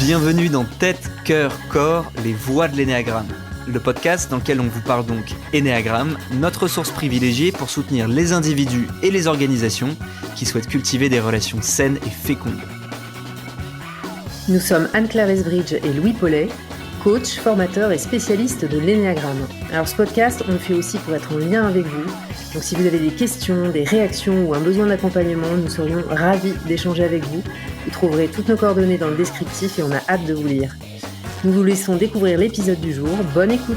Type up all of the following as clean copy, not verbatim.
Bienvenue dans Tête, Cœur, Corps, les voix de l'énéagramme. Le podcast dans lequel on vous parle donc énéagramme, notre source privilégiée pour soutenir les individus et les organisations qui souhaitent cultiver des relations saines et fécondes. Nous sommes Anne-Claire Esbridge et Louis Paulet, coach, formateur et spécialiste de l'énéagramme. Alors ce podcast, on le fait aussi pour être en lien avec vous. Donc si vous avez des questions, des réactions ou un besoin d'accompagnement, nous serions ravis d'échanger avec vous. Vous trouverez toutes nos coordonnées dans le descriptif et on a hâte de vous lire. Nous vous laissons découvrir l'épisode du jour. Bonne écoute!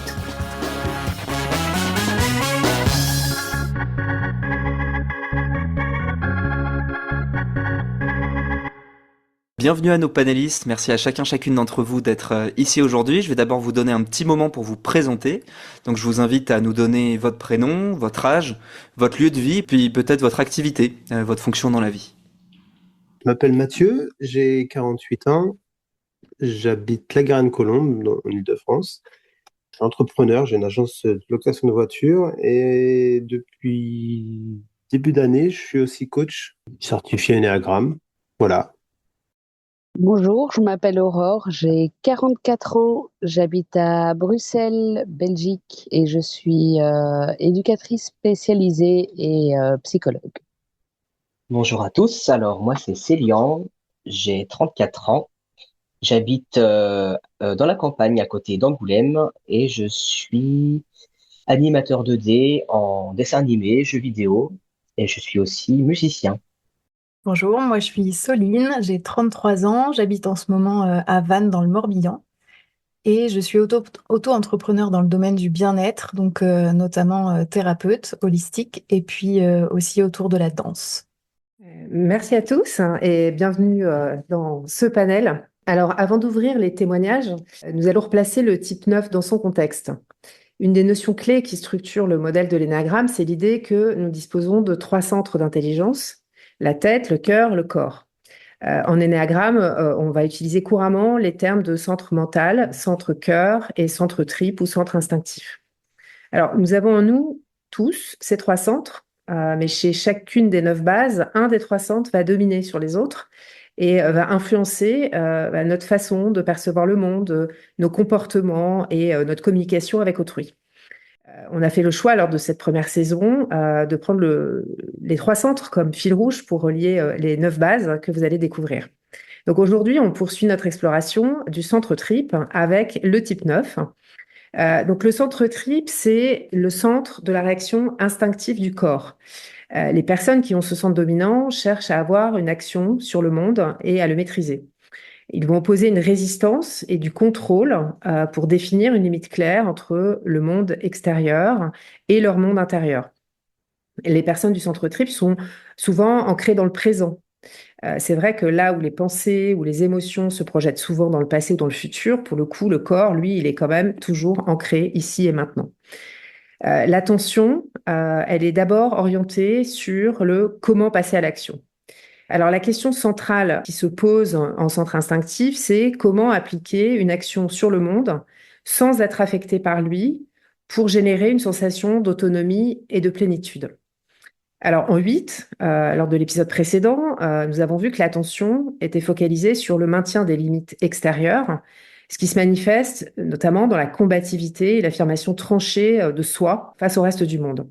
Bienvenue à nos panélistes, merci à chacune d'entre vous d'être ici aujourd'hui. Je vais d'abord vous donner un petit moment pour vous présenter. Donc je vous invite à nous donner votre prénom, votre âge, votre lieu de vie, puis peut-être votre activité, votre fonction dans la vie. Je m'appelle Mathieu, j'ai 48 ans, j'habite La Garenne-Colombes, en Île-de-France. Je suis entrepreneur, j'ai une agence de location de voitures et depuis début d'année, je suis aussi coach certifié Enneagramme. Voilà. Bonjour, je m'appelle Aurore, j'ai 44 ans, j'habite à Bruxelles, Belgique et je suis éducatrice spécialisée et psychologue. Bonjour à tous, alors moi c'est Célian, j'ai 34 ans, j'habite dans la campagne à côté d'Angoulême et je suis animateur 2D en dessin animé, jeux vidéo et je suis aussi musicien. Bonjour, moi je suis Soline, j'ai 33 ans, j'habite en ce moment à Vannes dans le Morbihan et je suis auto-entrepreneur dans le domaine du bien-être, donc notamment thérapeute holistique et puis aussi autour de la danse. Merci à tous et bienvenue dans ce panel. Alors avant d'ouvrir les témoignages, nous allons replacer le type 9 dans son contexte. Une des notions clés qui structure le modèle de l'énéagramme, c'est l'idée que nous disposons de 3 centres d'intelligence: la tête, le cœur, le corps. En énéagramme, on va utiliser couramment les termes de centre mental, centre cœur et centre tripe ou centre instinctif. Alors, nous avons en nous tous ces 3 centres, mais chez chacune des 9 bases, un des 3 centres va dominer sur les autres et va influencer notre façon de percevoir le monde, nos comportements et notre communication avec autrui. On a fait le choix lors de cette première saison de prendre les 3 centres comme fil rouge pour relier les 9 bases que vous allez découvrir. Donc aujourd'hui, on poursuit notre exploration du centre tripe avec le type 9. Donc le centre tripe, c'est le centre de la réaction instinctive du corps. Les personnes qui ont ce centre dominant cherchent à avoir une action sur le monde et à le maîtriser. Ils vont opposer une résistance et du contrôle pour définir une limite claire entre le monde extérieur et leur monde intérieur. Les personnes du centre tripe sont souvent ancrées dans le présent. C'est vrai que là où les pensées ou les émotions se projettent souvent dans le passé ou dans le futur, pour le coup, le corps, lui, il est quand même toujours ancré ici et maintenant. L'attention, elle est d'abord orientée sur le comment passer à l'action. Alors la question centrale qui se pose en centre instinctif, c'est comment appliquer une action sur le monde sans être affecté par lui pour générer une sensation d'autonomie et de plénitude. Alors en 8, lors de l'épisode précédent, nous avons vu que l'attention était focalisée sur le maintien des limites extérieures, ce qui se manifeste notamment dans la combativité et l'affirmation tranchée de soi face au reste du monde.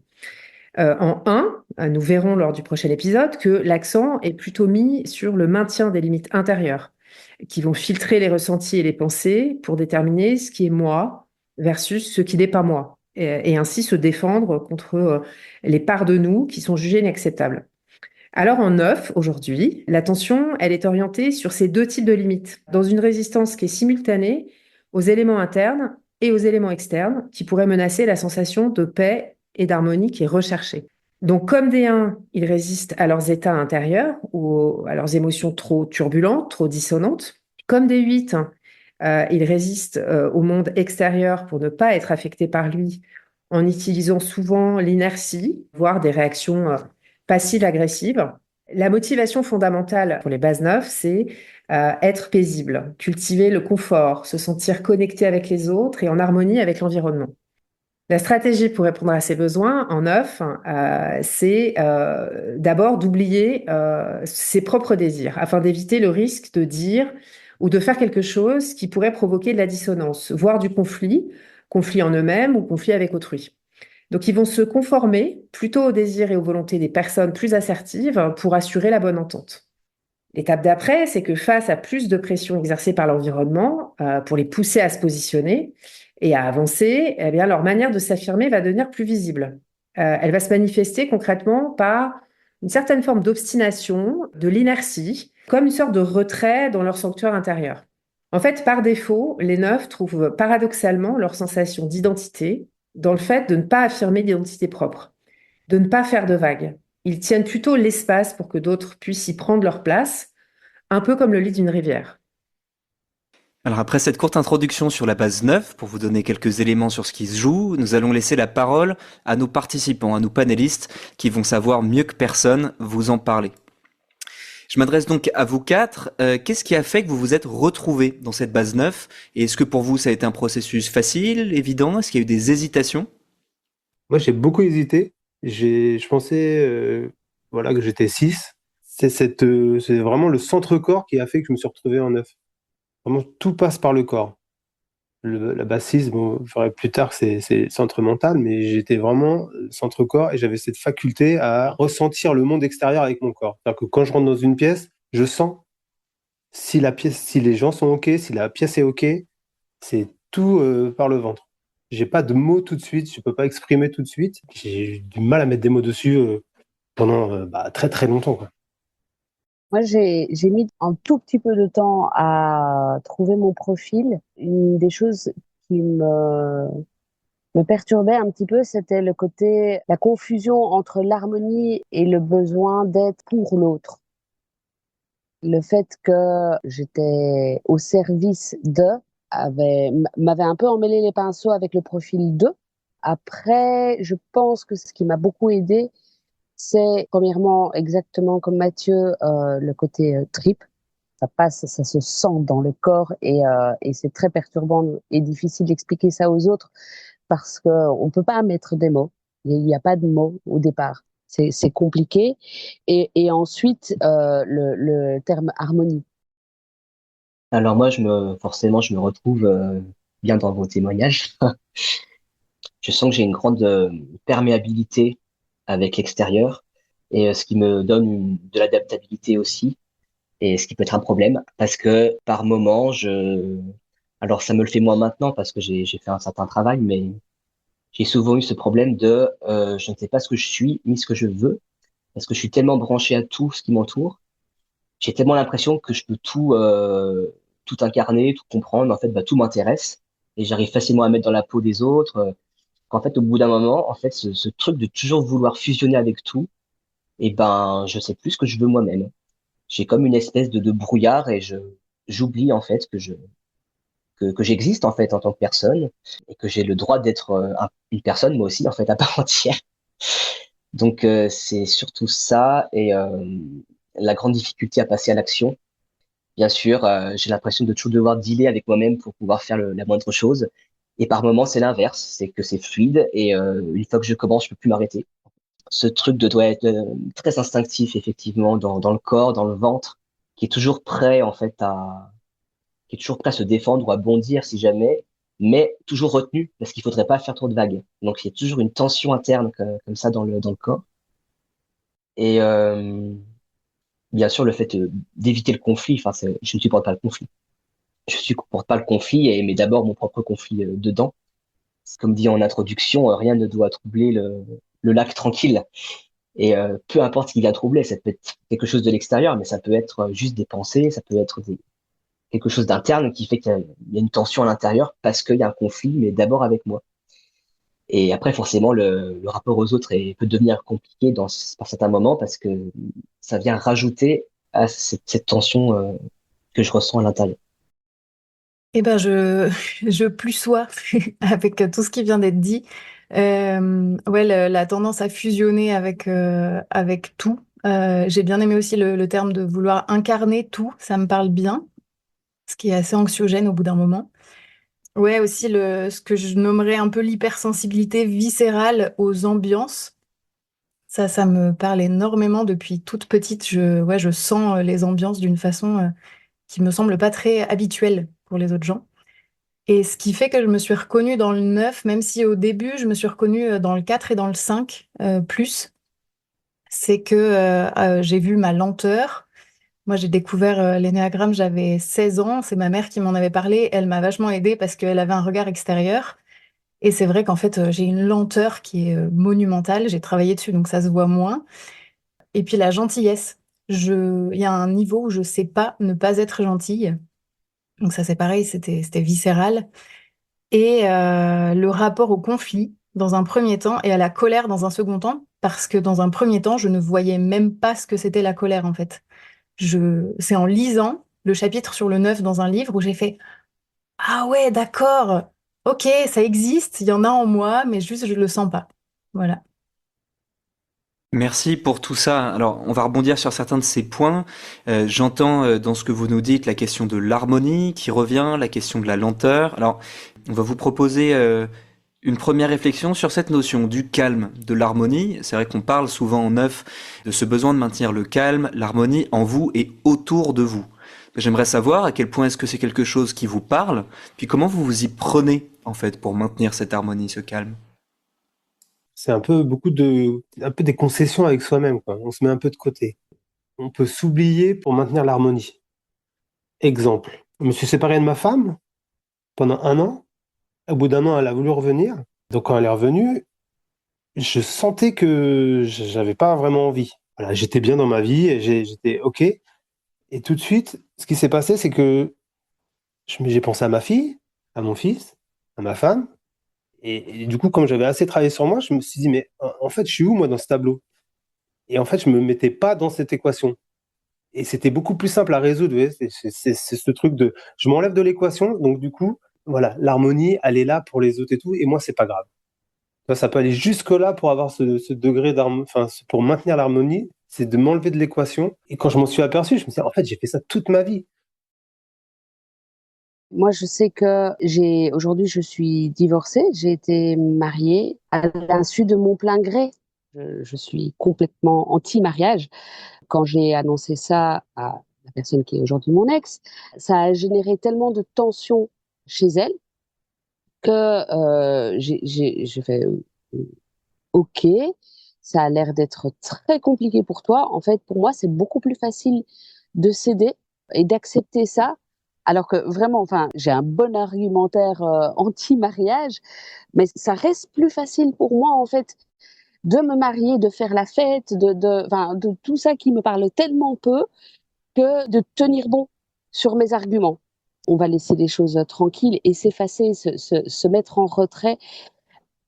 En 1, nous verrons lors du prochain épisode que l'accent est plutôt mis sur le maintien des limites intérieures, qui vont filtrer les ressentis et les pensées pour déterminer ce qui est moi versus ce qui n'est pas moi, et ainsi se défendre contre les parts de nous qui sont jugées inacceptables. Alors en 9, aujourd'hui, l'attention, elle est orientée sur ces 2 types de limites, dans une résistance qui est simultanée aux éléments internes et aux éléments externes, qui pourraient menacer la sensation de paix et d'harmonie qui est recherchée. Donc comme des 1, ils résistent à leurs états intérieurs ou à leurs émotions trop turbulentes, trop dissonantes. Comme des 8, ils résistent au monde extérieur pour ne pas être affectés par lui en utilisant souvent l'inertie, voire des réactions passives-agressives. La motivation fondamentale pour les bases 9, c'est être paisible, cultiver le confort, se sentir connecté avec les autres et en harmonie avec l'environnement. La stratégie pour répondre à ces besoins en 9, c'est d'abord d'oublier ses propres désirs afin d'éviter le risque de dire ou de faire quelque chose qui pourrait provoquer de la dissonance, voire du conflit en eux-mêmes ou conflit avec autrui. Donc, ils vont se conformer plutôt aux désirs et aux volontés des personnes plus assertives pour assurer la bonne entente. L'étape d'après, c'est que face à plus de pression exercée par l'environnement pour les pousser à se positionner et à avancer, eh bien, leur manière de s'affirmer va devenir plus visible. Elle va se manifester concrètement par une certaine forme d'obstination, de l'inertie, comme une sorte de retrait dans leur sanctuaire intérieur. En fait, par défaut, les neufs trouvent paradoxalement leur sensation d'identité dans le fait de ne pas affirmer d'identité propre, de ne pas faire de vagues. Ils tiennent plutôt l'espace pour que d'autres puissent y prendre leur place, un peu comme le lit d'une rivière. Alors après cette courte introduction sur la base 9, pour vous donner quelques éléments sur ce qui se joue, nous allons laisser la parole à nos participants, à nos panélistes, qui vont savoir mieux que personne vous en parler. Je m'adresse donc à vous quatre. Qu'est-ce qui a fait que vous vous êtes retrouvés dans cette base 9? Et est-ce que pour vous, ça a été un processus facile, évident? Est-ce qu'il y a eu des hésitations? Moi, j'ai beaucoup hésité. Je pensais voilà, que j'étais 6. C'est vraiment le centre-corps qui a fait que je me suis retrouvé en 9. Vraiment, tout passe par le corps. La base 6, bon, je verrai plus tard que c'est centre mental, mais j'étais vraiment centre-corps et j'avais cette faculté à ressentir le monde extérieur avec mon corps. C'est-à-dire que quand je rentre dans une pièce, je sens si la pièce, si les gens sont OK, si la pièce est OK, c'est tout par le ventre. J'ai pas de mots tout de suite, je peux pas exprimer tout de suite. J'ai eu du mal à mettre des mots dessus pendant très très longtemps, quoi. Moi, j'ai mis un tout petit peu de temps à trouver mon profil. Une des choses qui me perturbait un petit peu, c'était le côté, la confusion entre l'harmonie et le besoin d'être pour l'autre. Le fait que j'étais au service m'avait un peu emmêlé les pinceaux avec le profil 2. Après, je pense que ce qui m'a beaucoup aidé, c'est premièrement, exactement comme Mathieu, le côté trip. Ça passe, ça se sent dans le corps et c'est très perturbant et difficile d'expliquer ça aux autres parce qu'on peut pas mettre des mots. Il n'y a pas de mots au départ. C'est compliqué. Et ensuite, le terme harmonie. Alors moi, forcément, je me retrouve bien dans vos témoignages. Je sens que j'ai une grande perméabilité avec l'extérieur et ce qui me donne de l'adaptabilité aussi et ce qui peut être un problème parce que par moment, alors ça me le fait moins maintenant parce que j'ai fait un certain travail, mais j'ai souvent eu ce problème de je ne sais pas ce que je suis ni ce que je veux parce que je suis tellement branché à tout ce qui m'entoure. J'ai tellement l'impression que je peux tout incarner, tout comprendre. En fait, tout m'intéresse et j'arrive facilement à mettre dans la peau des autres. Qu'en fait, au bout d'un moment, en fait, ce truc de toujours vouloir fusionner avec tout, et ben, je sais plus ce que je veux moi-même. J'ai comme une espèce de brouillard et j'oublie en fait que j'existe en fait en tant que personne et que j'ai le droit d'être une personne moi aussi en fait à part entière. Donc c'est surtout ça et la grande difficulté à passer à l'action. Bien sûr, j'ai l'impression de toujours devoir dealer avec moi-même pour pouvoir faire la moindre chose. Et par moments, c'est l'inverse, c'est que c'est fluide et une fois que je commence, je peux plus m'arrêter. Ce truc doit être très instinctif, effectivement, dans le corps, dans le ventre, qui est toujours prêt, en fait, qui est toujours prêt à se défendre ou à bondir si jamais, mais toujours retenu parce qu'il faudrait pas faire trop de vagues. Donc, il y a toujours une tension interne comme ça dans le corps. Et bien sûr, le fait d'éviter le conflit, enfin, je ne supporte pas le conflit. Je supporte pas le conflit et mais d'abord mon propre conflit dedans. Comme dit en introduction, rien ne doit troubler le lac tranquille. Et peu importe ce qui vient troubler, ça peut être quelque chose de l'extérieur, mais ça peut être juste des pensées, ça peut être quelque chose d'interne qui fait qu'il y a une tension à l'intérieur parce qu'il y a un conflit, mais d'abord avec moi. Et après, forcément, le rapport aux autres peut devenir compliqué par certains moments parce que ça vient rajouter à cette tension que je ressens à l'intérieur. Eh ben, je plus sois avec tout ce qui vient d'être dit. Ouais, la tendance à fusionner avec tout. J'ai bien aimé aussi le terme de vouloir incarner tout, ça me parle bien, ce qui est assez anxiogène au bout d'un moment. Ouais, aussi ce que je nommerais un peu l'hypersensibilité viscérale aux ambiances. Ça me parle énormément depuis toute petite. Ouais, je sens les ambiances d'une façon qui me semble pas très habituel pour les autres gens. Et ce qui fait que je me suis reconnue dans le 9, même si au début, je me suis reconnue dans le 4 et dans le 5 plus, c'est que j'ai vu ma lenteur. Moi, j'ai découvert l'énéagramme, j'avais 16 ans, c'est ma mère qui m'en avait parlé, elle m'a vachement aidée parce qu'elle avait un regard extérieur. Et c'est vrai qu'en fait, j'ai une lenteur qui est monumentale, j'ai travaillé dessus, donc ça se voit moins. Et puis la gentillesse. Il y a un niveau où je sais pas ne pas être gentille. Donc ça, c'est pareil, c'était viscéral. Et le rapport au conflit, dans un premier temps, et à la colère dans un second temps, parce que dans un premier temps, je ne voyais même pas ce que c'était la colère, en fait. C'est en lisant le chapitre sur le 9 dans un livre où j'ai fait ah ouais, d'accord, ok, ça existe, il y en a en moi, mais juste je le sens pas. Voilà. Merci pour tout ça. Alors, on va rebondir sur certains de ces points. J'entends dans ce que vous nous dites la question de l'harmonie qui revient, la question de la lenteur. Alors, on va vous proposer une première réflexion sur cette notion du calme, de l'harmonie. C'est vrai qu'on parle souvent en neuf de ce besoin de maintenir le calme, l'harmonie en vous et autour de vous. J'aimerais savoir à quel point est-ce que c'est quelque chose qui vous parle, puis comment vous vous y prenez en fait pour maintenir cette harmonie, ce calme. C'est un peu des concessions avec soi-même, quoi. On se met un peu de côté. On peut s'oublier pour maintenir l'harmonie. Exemple. Je me suis séparé de ma femme pendant 1 an. Au bout d'1 an, elle a voulu revenir. Donc, quand elle est revenue, je sentais que j'avais pas vraiment envie. Voilà, j'étais bien dans ma vie, et j'étais OK. Et tout de suite, ce qui s'est passé, c'est que j'ai pensé à ma fille, à mon fils, à ma femme. Et du coup, comme j'avais assez travaillé sur moi, je me suis dit, mais en fait, je suis où, moi, dans ce tableau? Et en fait, je me mettais pas dans cette équation. Et c'était beaucoup plus simple à résoudre. Vous voyez, c'est ce truc de, je m'enlève de l'équation, donc du coup, voilà, l'harmonie, elle est là pour les autres et tout, et moi, c'est pas grave. Ça peut aller jusque-là pour avoir ce degré d'harmonie, enfin, pour maintenir l'harmonie, c'est de m'enlever de l'équation. Et quand je m'en suis aperçu, je me suis dit, en fait, j'ai fait ça toute ma vie. Moi, je sais que aujourd'hui, je suis divorcée. J'ai été mariée à l'insu de mon plein gré. Je suis complètement anti-mariage. Quand j'ai annoncé ça à la personne qui est aujourd'hui mon ex, ça a généré tellement de tensions chez elle que j'ai fait OK, ça a l'air d'être très compliqué pour toi. En fait, pour moi, c'est beaucoup plus facile de céder et d'accepter ça. Alors que vraiment, enfin, j'ai un bon argumentaire anti-mariage, mais ça reste plus facile pour moi, en fait, de me marier, de faire la fête, enfin, de tout ça qui me parle tellement peu que de tenir bon sur mes arguments. On va laisser les choses tranquilles et s'effacer, se mettre en retrait.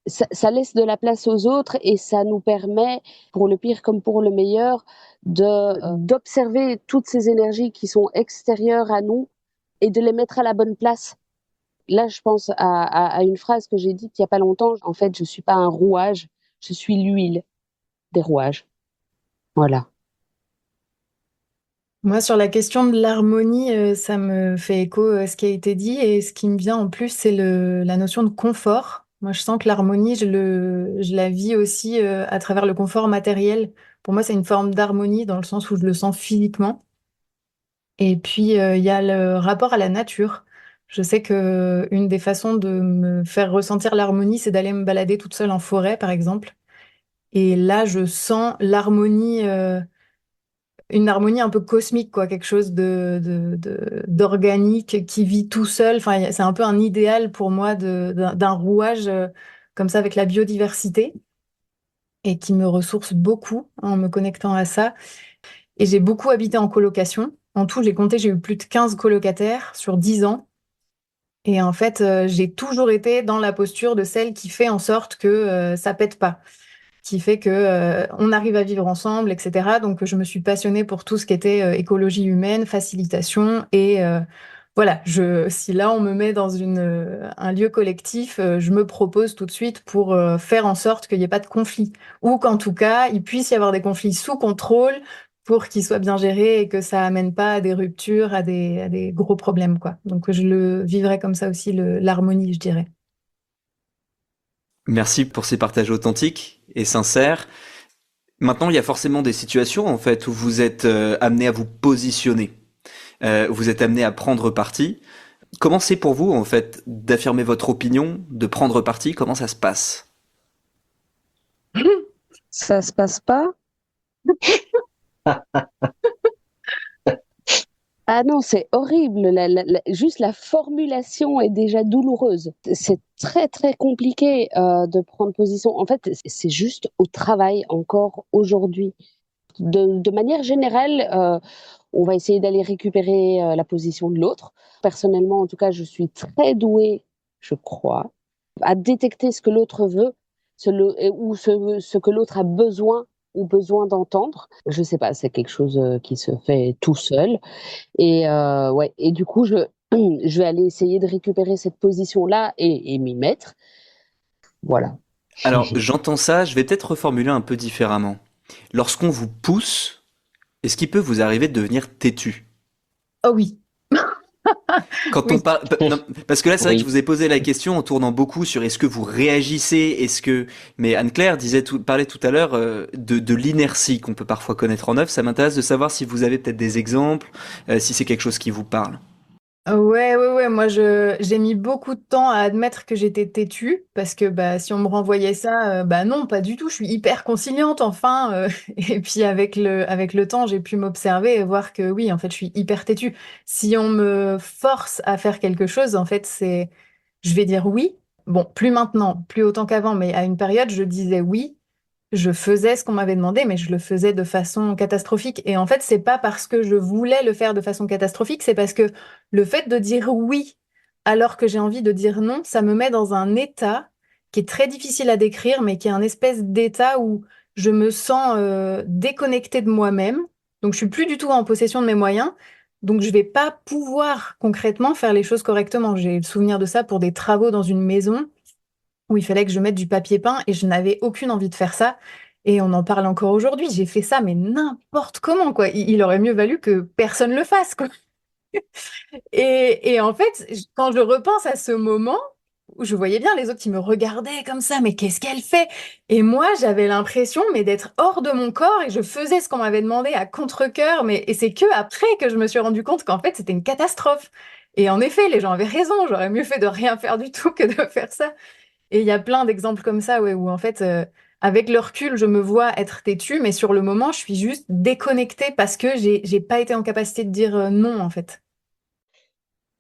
Ça laisse de la place aux autres et ça nous permet, pour le pire comme pour le meilleur, d'observer toutes ces énergies qui sont extérieures à nous et de les mettre à la bonne place. Là, je pense à une phrase que j'ai dite il y a pas longtemps. En fait, je suis pas un rouage, je suis l'huile des rouages. Voilà. Moi, sur la question de l'harmonie, ça me fait écho à ce qui a été dit. Et ce qui me vient en plus, c'est la notion de confort. Moi, je sens que l'harmonie, je la vis aussi à travers le confort matériel. Pour moi, c'est une forme d'harmonie dans le sens où je le sens physiquement. Et puis, il y a le rapport à la nature. Je sais que une des façons de me faire ressentir l'harmonie, c'est d'aller me balader toute seule en forêt, par exemple. Et là, je sens l'harmonie, une harmonie un peu cosmique, quoi, quelque chose d'organique qui vit tout seul. Enfin, c'est un peu un idéal pour moi d'un rouage comme ça avec la biodiversité et qui me ressource beaucoup en me connectant à ça. Et j'ai beaucoup habité en colocation. En tout, j'ai compté, j'ai eu plus de 15 colocataires sur 10 ans. Et en fait, j'ai toujours été dans la posture de celle qui fait en sorte que ça pète pas, qui fait que on arrive à vivre ensemble, etc. Donc, je me suis passionnée pour tout ce qui était écologie humaine, facilitation. Et voilà, si là, on me met dans un lieu collectif, je me propose tout de suite pour faire en sorte qu'il n'y ait pas de conflit. Ou qu'en tout cas, il puisse y avoir des conflits sous contrôle pour qu'ils soient bien gérés et que ça amène pas à des ruptures, à des gros problèmes, quoi. Donc, je le vivrais comme ça aussi, l'harmonie, je dirais. Merci pour ces partages authentiques et sincères. Maintenant, il y a forcément des situations en fait où vous êtes amené à vous positionner. vous êtes amené à prendre parti. Comment c'est pour vous, en fait, d'affirmer votre opinion, de prendre parti? Comment ça se passe? Ça se passe pas? Ah non, c'est horrible. Juste la formulation est déjà douloureuse. C'est très très compliqué de prendre position. En fait, c'est juste au travail encore aujourd'hui. De manière générale, on va essayer d'aller récupérer la position de l'autre. Personnellement, en tout cas, je suis très douée, je crois, à détecter ce que l'autre veut ou ce que l'autre a besoin ou besoin d'entendre. Je sais pas, c'est quelque chose qui se fait tout seul. Et ouais, et du coup, je vais aller essayer de récupérer cette position-là et m'y mettre. Voilà. Alors, j'entends ça, je vais peut-être reformuler un peu différemment. Lorsqu'on vous pousse, est-ce qu'il peut vous arriver de devenir têtu? Oh oui, Quand on oui. parle, non, parce que là, c'est vrai que je Oui. vous ai posé la question en tournant beaucoup sur est-ce que vous réagissez, mais Anne-Claire parlait tout à l'heure de l'inertie qu'on peut parfois connaître en œuvre. Ça m'intéresse de savoir si vous avez peut-être des exemples, si c'est quelque chose qui vous parle. Ouais, ouais, ouais. Moi, j'ai mis beaucoup de temps à admettre que j'étais têtue parce que bah, si on me renvoyait ça, bah non, pas du tout. Je suis hyper conciliante, enfin. Et puis avec le temps, j'ai pu m'observer et voir que oui, en fait, je suis hyper têtue. Si on me force à faire quelque chose, en fait, je vais dire oui. Bon, plus maintenant, plus autant qu'avant, mais à une période, je disais oui. Je faisais ce qu'on m'avait demandé, mais je le faisais de façon catastrophique. Et en fait, c'est pas parce que je voulais le faire de façon catastrophique, c'est parce que le fait de dire oui alors que j'ai envie de dire non, ça me met dans un état qui est très difficile à décrire, mais qui est un espèce d'état où je me sens déconnectée de moi-même. Donc, je suis plus du tout en possession de mes moyens. Donc, je vais pas pouvoir concrètement faire les choses correctement. J'ai le souvenir de ça pour des travaux dans une maison où il fallait que je mette du papier peint et je n'avais aucune envie de faire ça. Et on en parle encore aujourd'hui. J'ai fait ça, mais n'importe comment, quoi. Il aurait mieux valu que personne le fasse, quoi. Et en fait, quand je repense à ce moment, où je voyais bien les autres qui me regardaient comme ça, mais qu'est-ce qu'elle fait? Et moi, j'avais l'impression, mais d'être hors de mon corps et je faisais ce qu'on m'avait demandé à contre-cœur. Et c'est que après que je me suis rendu compte qu'en fait, c'était une catastrophe. Et en effet, les gens avaient raison. J'aurais mieux fait de rien faire du tout que de faire ça. Et il y a plein d'exemples comme ça, ouais, où en fait, avec le recul, je me vois être têtue, mais sur le moment, je suis juste déconnectée parce que j'ai pas été en capacité de dire non, en fait.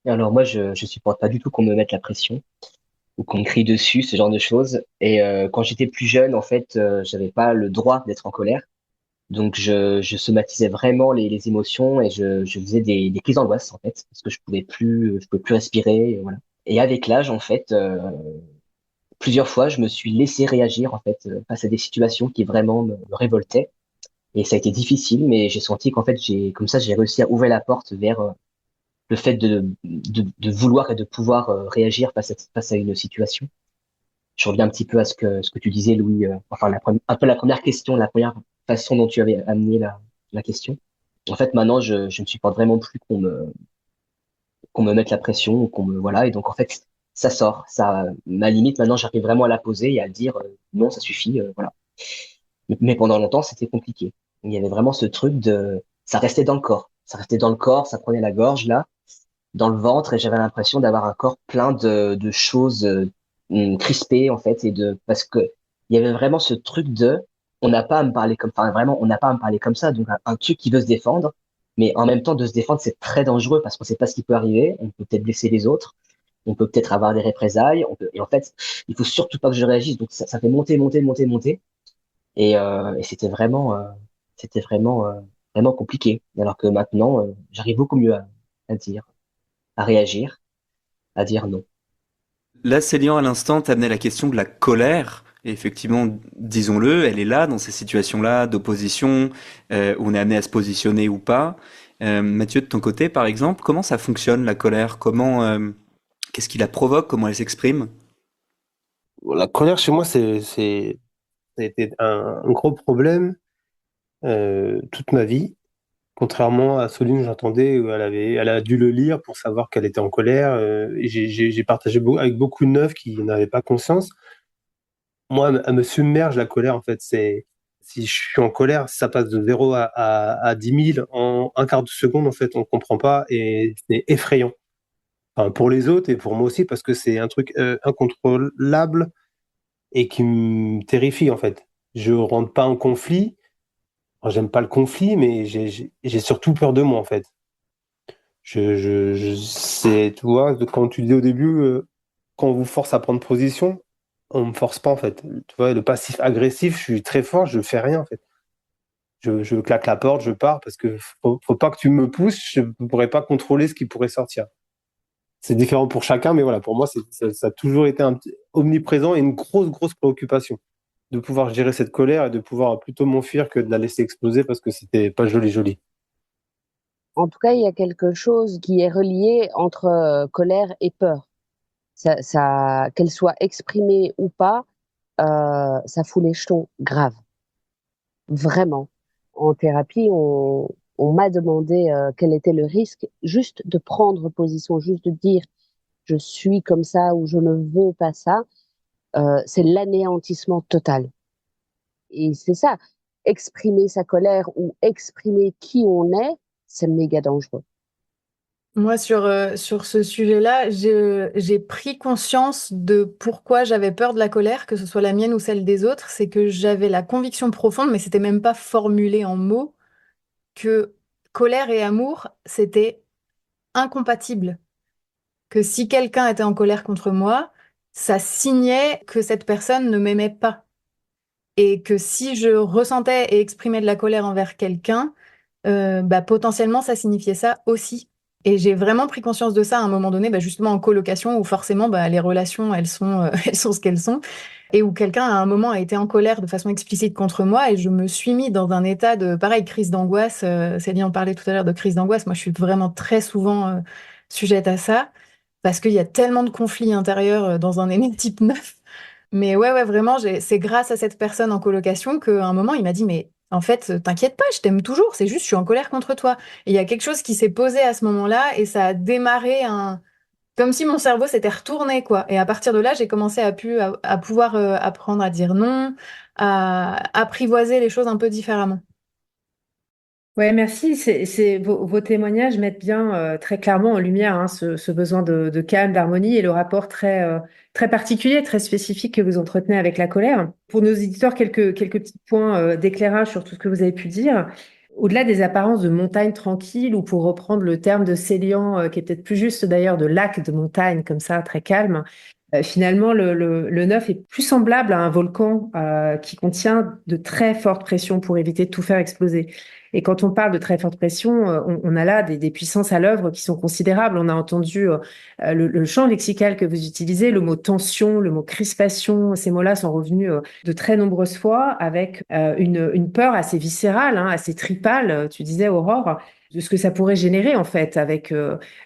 Alors moi, je supporte pas du tout qu'on me mette la pression ou qu'on me crie dessus, ce genre de choses. Et quand j'étais plus jeune, en fait, j'avais pas le droit d'être en colère. Donc je somatisais vraiment les émotions et je faisais des crises d'angoisse en fait parce que je pouvais plus respirer. Et voilà. Et avec l'âge, en fait, plusieurs fois, je me suis laissé réagir en fait face à des situations qui vraiment me révoltaient. Et ça a été difficile, mais j'ai senti qu'en fait, comme ça, j'ai réussi à ouvrir la porte vers le fait de vouloir et de pouvoir réagir face à une situation. Je reviens un petit peu à ce que tu disais, Louis, enfin, un peu la première question, la première façon dont tu avais amené la question. En fait, maintenant, je ne supporte vraiment plus qu'on me mette la pression, ou voilà. Et donc, en fait, ça sort. Ma limite, maintenant, j'arrive vraiment à la poser et à dire, non, ça suffit, voilà. Mais pendant longtemps, c'était compliqué. Il y avait vraiment ce truc ça restait dans le corps. Ça restait dans le corps, ça prenait la gorge, là, dans le ventre, et j'avais l'impression d'avoir un corps plein de choses crispées, en fait, parce que il y avait vraiment ce truc on n'a pas à me parler enfin, vraiment, on n'a pas à me parler comme ça. Donc, un truc qui veut se défendre, mais en même temps, de se défendre, c'est très dangereux parce qu'on sait pas ce qui peut arriver. On peut peut-être blesser les autres. On peut peut-être avoir des représailles. Et en fait, il faut surtout pas que je réagisse. Donc, ça fait monter, monter, monter, monter. Et c'était vraiment, vraiment compliqué. Alors que maintenant, j'arrive beaucoup mieux à dire, à réagir, à dire non. Là, Célian, à l'instant, t'amenais la question de la colère. Et effectivement, disons-le, elle est là, dans ces situations-là d'opposition, où on est amené à se positionner ou pas. Mathieu, de ton côté, par exemple, comment ça fonctionne, la colère? Qu'est-ce qui la provoque? Comment elle s'exprime? La colère chez moi, ça a été un gros problème toute ma vie. Contrairement à Soline, j'entendais où elle a dû le lire pour savoir qu'elle était en colère. Et j'ai partagé avec beaucoup de neufs qui n'avaient pas conscience. Moi, elle me submerge la colère, en fait. Si je suis en colère, ça passe de 0 à 10 000 en un quart de seconde, en fait, on comprend pas et c'est effrayant. Enfin, pour les autres et pour moi aussi, parce que c'est un truc incontrôlable et qui me terrifie, en fait. Je rentre pas en conflit. Alors, j'aime pas le conflit, mais j'ai surtout peur de moi, en fait. Tu vois, quand tu dis au début, quand on vous force à prendre position, on me force pas, en fait. Tu vois, le passif agressif, je suis très fort, je fais rien, en fait. Je claque la porte, je pars parce que faut pas que tu me pousses, je ne pourrais pas contrôler ce qui pourrait sortir. C'est différent pour chacun, mais voilà, pour moi, ça a toujours été omniprésent et une grosse, grosse préoccupation de pouvoir gérer cette colère et de pouvoir plutôt m'enfuir que de la laisser exploser parce que c'était pas joli, joli. En tout cas, il y a quelque chose qui est relié entre colère et peur. Qu'elle soit exprimée ou pas, ça fout les jetons grave. Vraiment. En thérapie, on m'a demandé quel était le risque juste de prendre position, juste de dire je suis comme ça ou je ne veux pas ça. C'est l'anéantissement total. Et c'est ça. Exprimer sa colère ou exprimer qui on est, c'est méga dangereux. Moi, sur ce sujet-là, j'ai pris conscience de pourquoi j'avais peur de la colère, que ce soit la mienne ou celle des autres. C'est que j'avais la conviction profonde, mais c'était même pas formulé en mots, que colère et amour, c'était incompatible. Que si quelqu'un était en colère contre moi, ça signait que cette personne ne m'aimait pas. Et que si je ressentais et exprimais de la colère envers quelqu'un, bah, potentiellement, ça signifiait ça aussi. Et j'ai vraiment pris conscience de ça à un moment donné, bah, justement en colocation, où forcément bah, les relations, elles sont ce qu'elles sont, et où quelqu'un à un moment a été en colère de façon explicite contre moi, et je me suis mis dans un état de, pareil, crise d'angoisse. Céline en parlait tout à l'heure de crise d'angoisse. Moi, je suis vraiment très souvent sujette à ça, parce qu'il y a tellement de conflits intérieurs dans un aîné type 9. Mais ouais, ouais, vraiment, c'est grâce à cette personne en colocation qu'à un moment, il m'a dit, mais en fait, t'inquiète pas, je t'aime toujours, c'est juste, je suis en colère contre toi. Et il y a quelque chose qui s'est posé à ce moment-là et ça a démarré comme si mon cerveau s'était retourné, quoi. Et à partir de là, j'ai commencé à pouvoir apprendre à dire non, à apprivoiser les choses un peu différemment. Ouais, merci. Vos témoignages mettent bien très clairement en lumière hein, ce besoin de calme, d'harmonie et le rapport très particulier, très spécifique que vous entretenez avec la colère. Pour nos éditeurs, quelques petits points d'éclairage sur tout ce que vous avez pu dire. Au-delà des apparences de montagne tranquille, ou pour reprendre le terme de Célian, qui est peut-être plus juste d'ailleurs, de lac de montagne, comme ça, très calme, finalement, le neuf est plus semblable à un volcan qui contient de très fortes pressions pour éviter de tout faire exploser. Et quand on parle de très forte pression, on a là des puissances à l'œuvre qui sont considérables. On a entendu le champ lexical que vous utilisez, le mot tension, le mot crispation. Ces mots-là sont revenus de très nombreuses fois avec une peur assez viscérale, hein, assez tripale, tu disais, Aurore, de ce que ça pourrait générer en fait avec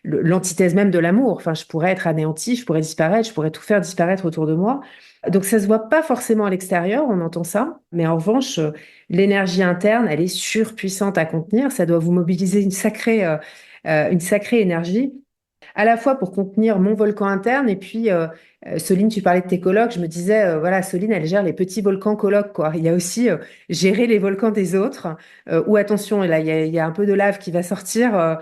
l'antithèse même de l'amour. Enfin, je pourrais être anéanti, je pourrais disparaître, je pourrais tout faire disparaître autour de moi. Donc ça se voit pas forcément à l'extérieur, on entend ça, mais en revanche, l'énergie interne, elle est surpuissante à contenir. Ça doit vous mobiliser une sacrée énergie à la fois pour contenir mon volcan interne et puis Soline, tu parlais de tes colocs, je me disais voilà, Soline elle gère les petits volcans colocs quoi. Il y a aussi gérer les volcans des autres où attention là il y a un peu de lave qui va sortir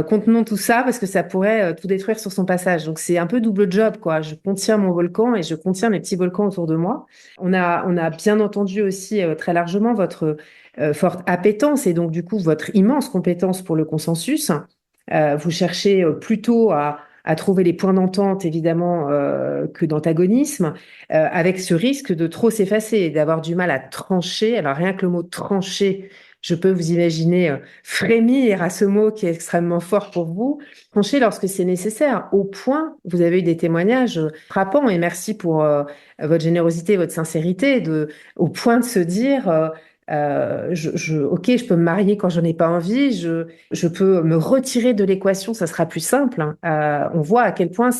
contenons tout ça parce que ça pourrait tout détruire sur son passage. Donc c'est un peu double job quoi. Je contiens mon volcan et je contiens les petits volcans autour de moi. On a bien entendu aussi très largement votre forte appétence et donc du coup votre immense compétence pour le consensus. Vous cherchez plutôt à trouver les points d'entente, évidemment, que d'antagonisme, avec ce risque de trop s'effacer, d'avoir du mal à trancher. Alors rien que le mot trancher, je peux vous imaginer frémir à ce mot qui est extrêmement fort pour vous. Trancher lorsque c'est nécessaire. Au point, vous avez eu des témoignages frappants, et merci pour votre générosité, votre sincérité, au point de se dire... ok, je peux me marier quand je n'en ai pas envie, je peux me retirer de l'équation, ça sera plus simple, hein. On voit à quel point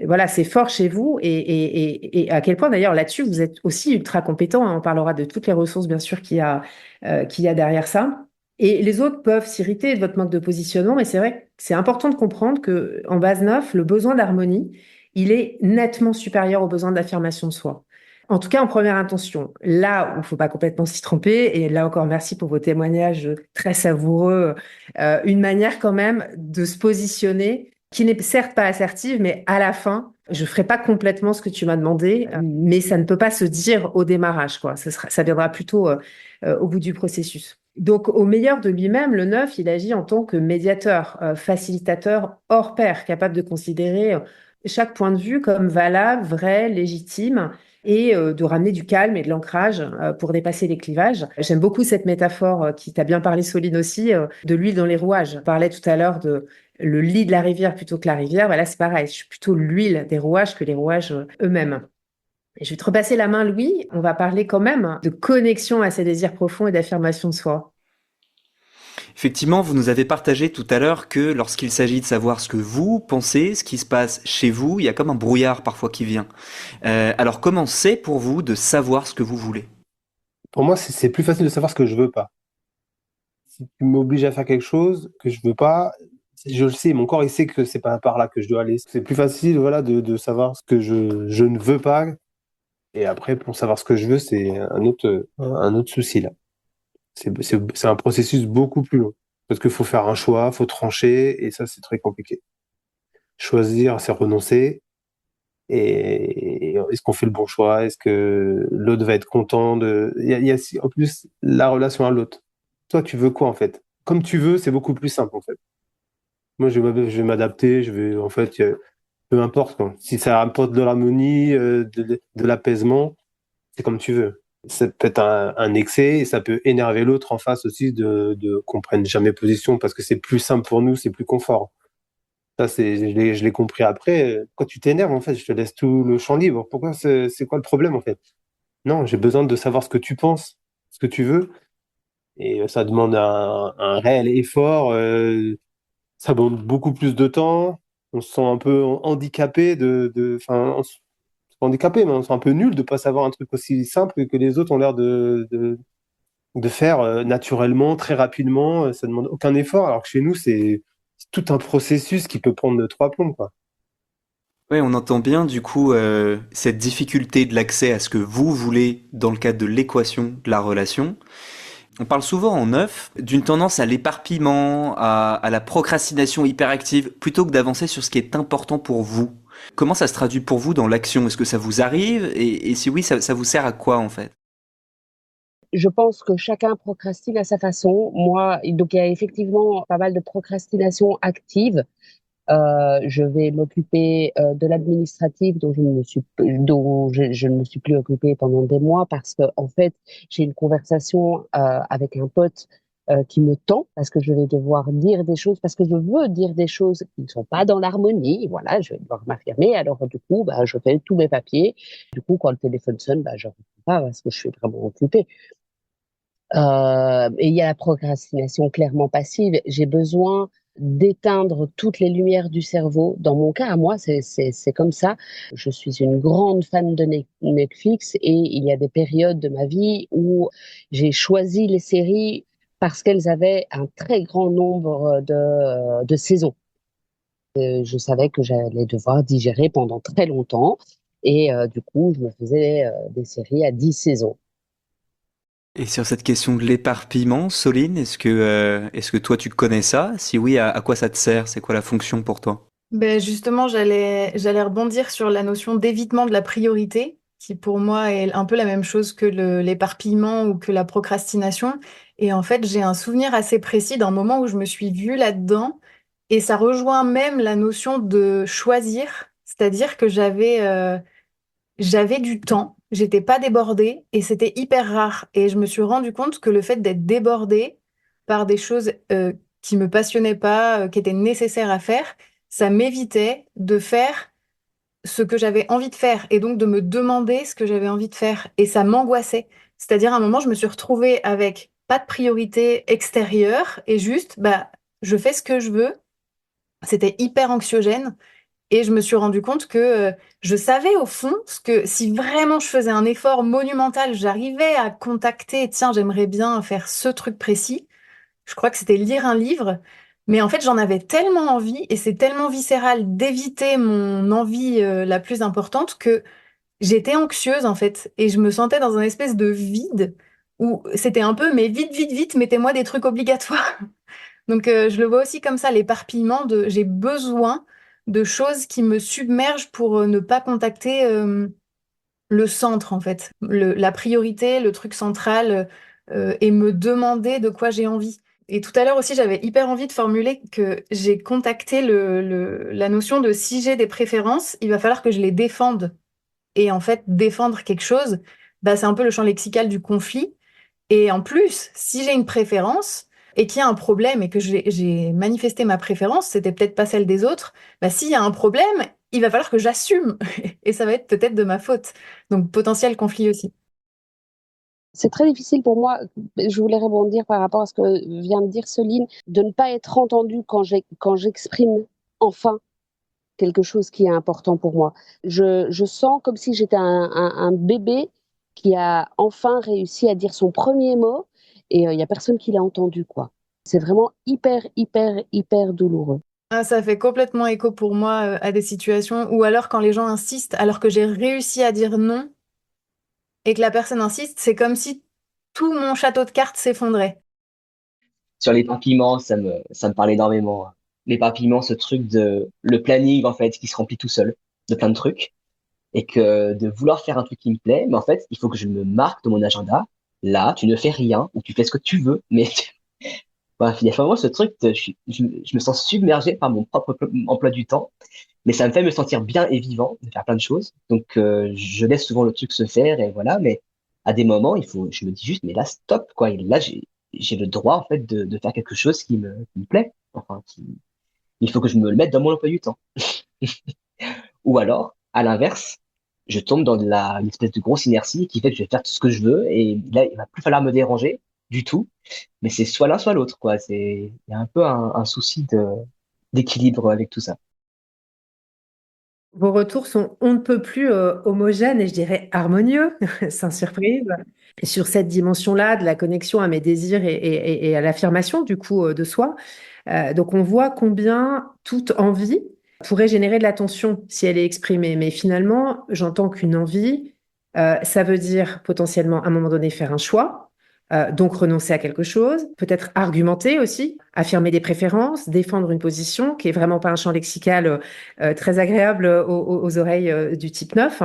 voilà, c'est fort chez vous et à quel point d'ailleurs là-dessus vous êtes aussi ultra compétent, hein. On parlera de toutes les ressources bien sûr qu'il y a derrière ça. Et les autres peuvent s'irriter de votre manque de positionnement, mais c'est vrai que c'est important de comprendre que en base 9, le besoin d'harmonie, il est nettement supérieur au besoin d'affirmation de soi. En tout cas, en première intention, là où il ne faut pas complètement s'y tromper, et là encore, merci pour vos témoignages très savoureux, une manière quand même de se positionner qui n'est certes pas assertive, mais à la fin, je ne ferai pas complètement ce que tu m'as demandé, mais ça ne peut pas se dire au démarrage, quoi. Ça viendra plutôt au bout du processus. Donc, au meilleur de lui-même, le 9, il agit en tant que médiateur, facilitateur hors pair, capable de considérer chaque point de vue comme valable, vrai, légitime et de ramener du calme et de l'ancrage pour dépasser les clivages. J'aime beaucoup cette métaphore qui t'a bien parlé, Soline aussi, de l'huile dans les rouages. On parlait tout à l'heure de le lit de la rivière plutôt que la rivière. Voilà, c'est pareil. Je suis plutôt l'huile des rouages que les rouages eux-mêmes. Et je vais te repasser la main, Louis. On va parler quand même de connexion à ses désirs profonds et d'affirmation de soi. Effectivement, vous nous avez partagé tout à l'heure que lorsqu'il s'agit de savoir ce que vous pensez, ce qui se passe chez vous, il y a comme un brouillard parfois qui vient. Alors comment c'est pour vous de savoir ce que vous voulez? Pour moi, c'est plus facile de savoir ce que je veux pas. Si tu m'obliges à faire quelque chose que je veux pas, je le sais, mon corps il sait que c'est pas par là que je dois aller. C'est plus facile, voilà, de savoir ce que je ne veux pas. Et après, pour savoir ce que je veux, c'est un autre souci là. C'est un processus beaucoup plus long. Parce qu'il faut faire un choix, faut trancher, et ça, c'est très compliqué. Choisir, c'est renoncer. Et est-ce qu'on fait le bon choix? Est-ce que l'autre va être content de... il y a en plus la relation à l'autre. Toi, tu veux quoi en fait? Comme tu veux, c'est beaucoup plus simple en fait. Moi, je vais m'adapter, en fait, peu importe quoi. Si ça apporte de l'harmonie, de l'apaisement, c'est comme tu veux. Ça peut être un excès et ça peut énerver l'autre en face aussi de qu'on prenne jamais position parce que c'est plus simple pour nous, c'est plus confort. Ça, je l'ai compris après. Quand tu t'énerves, en fait, je te laisse tout le champ libre. Pourquoi c'est quoi le problème, en fait? Non, j'ai besoin de savoir ce que tu penses, ce que tu veux. Et ça demande un réel effort. Ça demande beaucoup plus de temps. On se sent un peu handicapé enfin, on se sent handicapé, mais on se sent un peu nul de pas savoir un truc aussi simple que les autres ont l'air de faire naturellement, très rapidement. Ça demande aucun effort, alors que chez nous, c'est tout un processus qui peut prendre 3 plombes, quoi. Oui, on entend bien du coup cette difficulté de l'accès à ce que vous voulez dans le cadre de l'équation de la relation. On parle souvent en neuf d'une tendance à l'éparpillement, à la procrastination hyperactive, plutôt que d'avancer sur ce qui est important pour vous. Comment ça se traduit pour vous dans l'action? Est-ce que ça vous arrive? Et si oui, ça vous sert à quoi en fait? Je pense que chacun procrastine à sa façon. Moi, donc il y a effectivement pas mal de procrastination active. Je vais m'occuper de l'administratif dont je ne me suis plus occupée pendant des mois parce que en fait j'ai une conversation avec un pote qui me tend parce que je vais devoir dire des choses parce que je veux dire des choses qui ne sont pas dans l'harmonie. Voilà, je vais devoir m'affirmer. Alors du coup, bah, je fais tous mes papiers. Du coup, quand le téléphone sonne, bah, je réponds pas parce que je suis vraiment occupée. Et il y a la procrastination clairement passive. J'ai besoin d'éteindre toutes les lumières du cerveau. Dans mon cas, à moi, c'est comme ça. Je suis une grande fan de Netflix et il y a des périodes de ma vie où j'ai choisi les séries parce qu'elles avaient un très grand nombre de saisons. Je savais que j'allais devoir digérer pendant très longtemps et du coup, je me faisais des séries à 10 saisons. Et sur cette question de l'éparpillement, Soline, est-ce que toi tu connais ça? Si oui, à quoi ça te sert? C'est quoi la fonction pour toi? Ben justement, j'allais rebondir sur la notion d'évitement de la priorité, qui pour moi est un peu la même chose que l'éparpillement ou que la procrastination. Et en fait, j'ai un souvenir assez précis d'un moment où je me suis vue là-dedans, et ça rejoint même la notion de choisir, c'est-à-dire que j'avais du temps, j'étais pas débordée, et c'était hyper rare. Et je me suis rendu compte que le fait d'être débordée par des choses qui me passionnaient pas, qui étaient nécessaires à faire, ça m'évitait de faire ce que j'avais envie de faire et donc de me demander ce que j'avais envie de faire. Et ça m'angoissait. C'est-à-dire, à un moment, je me suis retrouvée avec pas de priorité extérieure et juste, bah, je fais ce que je veux. C'était hyper anxiogène. Et je me suis rendu compte que je savais au fond ce que si vraiment je faisais un effort monumental, j'arrivais à contacter, tiens, j'aimerais bien faire ce truc précis. Je crois que c'était lire un livre. Mais en fait, j'en avais tellement envie et c'est tellement viscéral d'éviter mon envie la plus importante que j'étais anxieuse en fait et je me sentais dans un espèce de vide où c'était un peu mais vite, vite, vite, mettez-moi des trucs obligatoires. Donc je le vois aussi comme ça, l'éparpillement de j'ai besoin de choses qui me submergent pour ne pas contacter le centre en fait, la priorité, le truc central et me demander de quoi j'ai envie. Et tout à l'heure aussi, j'avais hyper envie de formuler que j'ai contacté la notion de si j'ai des préférences, il va falloir que je les défende. Et en fait, défendre quelque chose, bah, c'est un peu le champ lexical du conflit. Et en plus, si j'ai une préférence et qu'il y a un problème et que j'ai manifesté ma préférence, c'était peut-être pas celle des autres, bah, s'il y a un problème, il va falloir que j'assume. Et ça va être peut-être de ma faute. Donc, potentiel conflit aussi. C'est très difficile pour moi, je voulais rebondir par rapport à ce que vient de dire Soline, de ne pas être entendue quand j'exprime enfin quelque chose qui est important pour moi. Je sens comme si j'étais un bébé qui a enfin réussi à dire son premier mot et il n'y a personne qui l'a entendu, quoi. C'est vraiment hyper, hyper, hyper douloureux. Ah, ça fait complètement écho pour moi à des situations où alors quand les gens insistent, alors que j'ai réussi à dire non et que la personne insiste, c'est comme si tout mon château de cartes s'effondrait. Sur l'éparpillement, ça me parle énormément. L'éparpillement, ce truc de le planning en fait qui se remplit tout seul de plein de trucs et que de vouloir faire un truc qui me plaît, mais en fait, il faut que je me marque dans mon agenda. Là, tu ne fais rien ou tu fais ce que tu veux, mais bref, il y a vraiment ce truc de je me sens submergé par mon propre emploi du temps, mais ça me fait me sentir bien et vivant de faire plein de choses. Donc, je laisse souvent le truc se faire et voilà, mais à des moments, je me dis juste, mais là, stop, quoi. Et là, j'ai le droit, en fait, de faire quelque chose qui me plaît. Enfin, il faut que je me le mette dans mon emploi du temps. Ou alors, à l'inverse, je tombe dans une espèce de grosse inertie qui fait que je vais faire tout ce que je veux et là, il va plus falloir me déranger du tout. Mais c'est soit l'un, soit l'autre, quoi. Il y a un peu un souci d'équilibre avec tout ça. Vos retours sont on ne peut plus homogènes et je dirais harmonieux, sans surprise, sur cette dimension-là de la connexion à mes désirs et à l'affirmation du coup de soi. Donc on voit combien toute envie pourrait générer de la tension si elle est exprimée. Mais finalement, j'entends qu'une envie, ça veut dire potentiellement à un moment donné faire un choix, donc renoncer à quelque chose, peut-être argumenter aussi, affirmer des préférences, défendre une position qui est vraiment pas un champ lexical très agréable aux oreilles du type 9.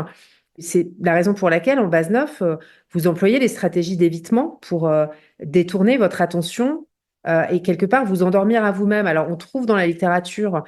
C'est la raison pour laquelle en base 9, vous employez des stratégies d'évitement pour détourner votre attention et quelque part vous endormir à vous-même. Alors, on trouve dans la littérature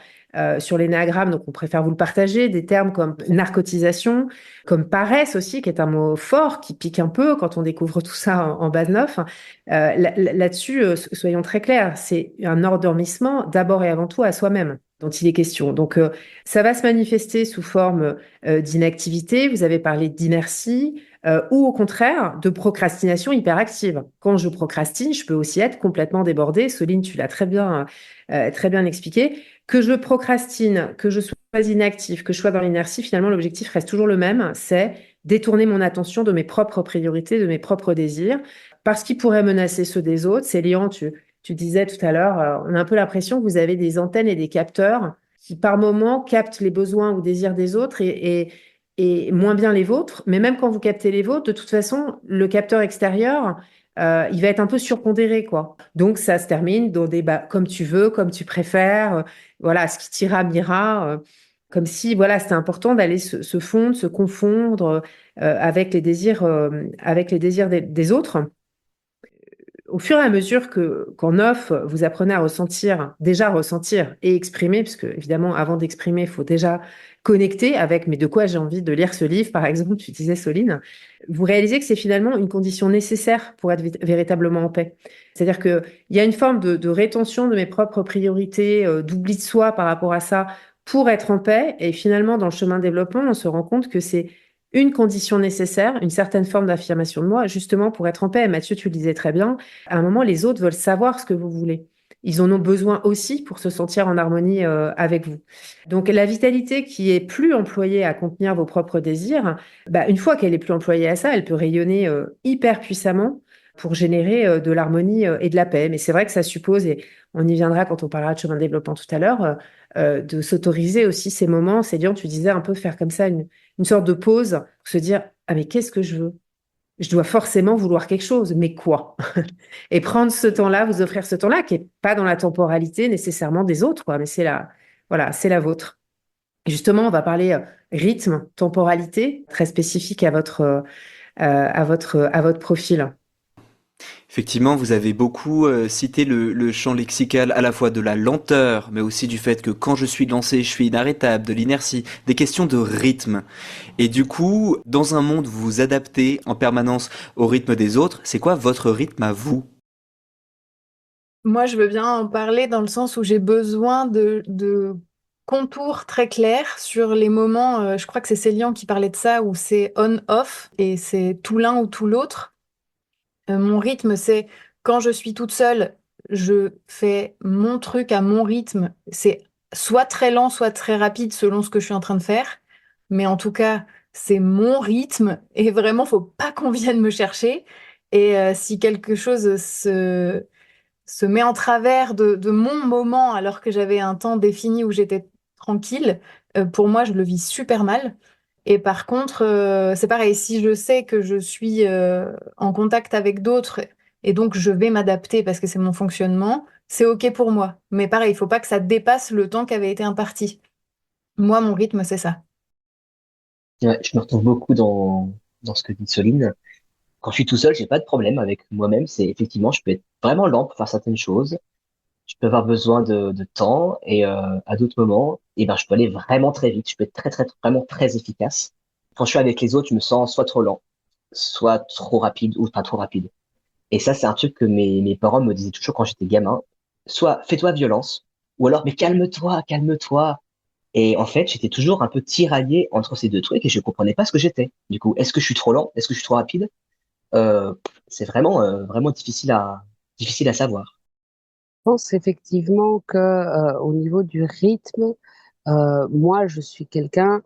sur l'énéagramme, donc on préfère vous le partager, des termes comme narcotisation, comme paresse aussi, qui est un mot fort, qui pique un peu quand on découvre tout ça en base 9. Là-dessus, soyons très clairs, c'est un endormissement d'abord et avant tout à soi-même dont il est question. Donc, ça va se manifester sous forme d'inactivité. Vous avez parlé d'inertie ou au contraire de procrastination hyperactive. Quand je procrastine, je peux aussi être complètement débordée. Soline, tu l'as très bien expliqué. Que je procrastine, que je sois inactive, que je sois dans l'inertie, finalement, l'objectif reste toujours le même, c'est détourner mon attention de mes propres priorités, de mes propres désirs, parce qu'ils pourraient menacer ceux des autres. Célian, tu disais tout à l'heure, on a un peu l'impression que vous avez des antennes et des capteurs qui, par moment, captent les besoins ou désirs des autres et moins bien les vôtres. Mais même quand vous captez les vôtres, de toute façon, le capteur extérieur, il va être un peu surpondéré, quoi. Donc, ça se termine dans des comme tu veux, comme tu préfères. Voilà, ce qui t'ira m'ira. Comme si, voilà, c'était important d'aller se fondre, se confondre avec les désirs des autres. Au fur et à mesure qu'en off, vous apprenez à ressentir, déjà ressentir et exprimer, parce que évidemment, avant d'exprimer, il faut déjà connecter avec, mais de quoi j'ai envie de lire ce livre, par exemple, tu disais Soline, vous réalisez que c'est finalement une condition nécessaire pour être véritablement en paix. C'est-à-dire qu'il y a une forme de rétention de mes propres priorités, d'oubli de soi par rapport à ça, pour être en paix. Et finalement, dans le chemin de développement, on se rend compte que c'est une condition nécessaire, une certaine forme d'affirmation de moi, justement pour être en paix. Mathieu, tu le disais très bien, à un moment, les autres veulent savoir ce que vous voulez. Ils en ont besoin aussi pour se sentir en harmonie avec vous. Donc la vitalité qui est plus employée à contenir vos propres désirs, une fois qu'elle est plus employée à ça, elle peut rayonner hyper puissamment pour générer de l'harmonie et de la paix. Mais c'est vrai que ça suppose, et on y viendra quand on parlera de chemin de développement tout à l'heure, de s'autoriser aussi ces moments. Céline, tu disais un peu faire comme ça une sorte de pause, pour se dire, ah mais qu'est-ce que je veux? Je dois forcément vouloir quelque chose, mais quoi? Et prendre ce temps-là, vous offrir ce temps-là, qui est pas dans la temporalité nécessairement des autres, quoi, mais voilà, c'est la vôtre. Justement, on va parler rythme, temporalité, très spécifique à votre profil. Effectivement, vous avez beaucoup cité le champ lexical à la fois de la lenteur, mais aussi du fait que quand je suis lancé, je suis inarrêtable, de l'inertie, des questions de rythme. Et du coup, dans un monde où vous vous adaptez en permanence au rythme des autres, c'est quoi votre rythme à vous? Moi, je veux bien en parler dans le sens où j'ai besoin de contours très clairs sur les moments, je crois que c'est Célian qui parlait de ça, où c'est on-off et c'est tout l'un ou tout l'autre. Mon rythme, c'est quand je suis toute seule, je fais mon truc à mon rythme. C'est soit très lent, soit très rapide selon ce que je suis en train de faire. Mais en tout cas, c'est mon rythme et vraiment, faut pas qu'on vienne me chercher. Et si quelque chose se met en travers de mon moment alors que j'avais un temps défini où j'étais tranquille, pour moi, je le vis super mal. Et par contre, c'est pareil, si je sais que je suis en contact avec d'autres et donc je vais m'adapter parce que c'est mon fonctionnement, c'est OK pour moi. Mais pareil, il faut pas que ça dépasse le temps qui avait été imparti. Moi, mon rythme, c'est ça. Ouais, je me retrouve beaucoup dans ce que dit Soline. Quand je suis tout seul, j'ai pas de problème avec moi-même. C'est effectivement, je peux être vraiment lent pour faire certaines choses. Je peux avoir besoin de temps et à d'autres moments, et ben, je peux aller vraiment très vite. Je peux être vraiment très efficace. Quand je suis avec les autres, je me sens soit trop lent, soit trop rapide ou pas trop rapide. Et ça, c'est un truc que mes parents me disaient toujours quand j'étais gamin. Soit fais-toi violence, ou alors mais calme-toi, calme-toi. Et en fait, j'étais toujours un peu tiraillé entre ces deux trucs et je comprenais pas ce que j'étais. Du coup, est-ce que je suis trop lent? Est-ce que je suis trop rapide? Euh, c'est vraiment difficile à savoir. Pense effectivement que au niveau du rythme, moi je suis quelqu'un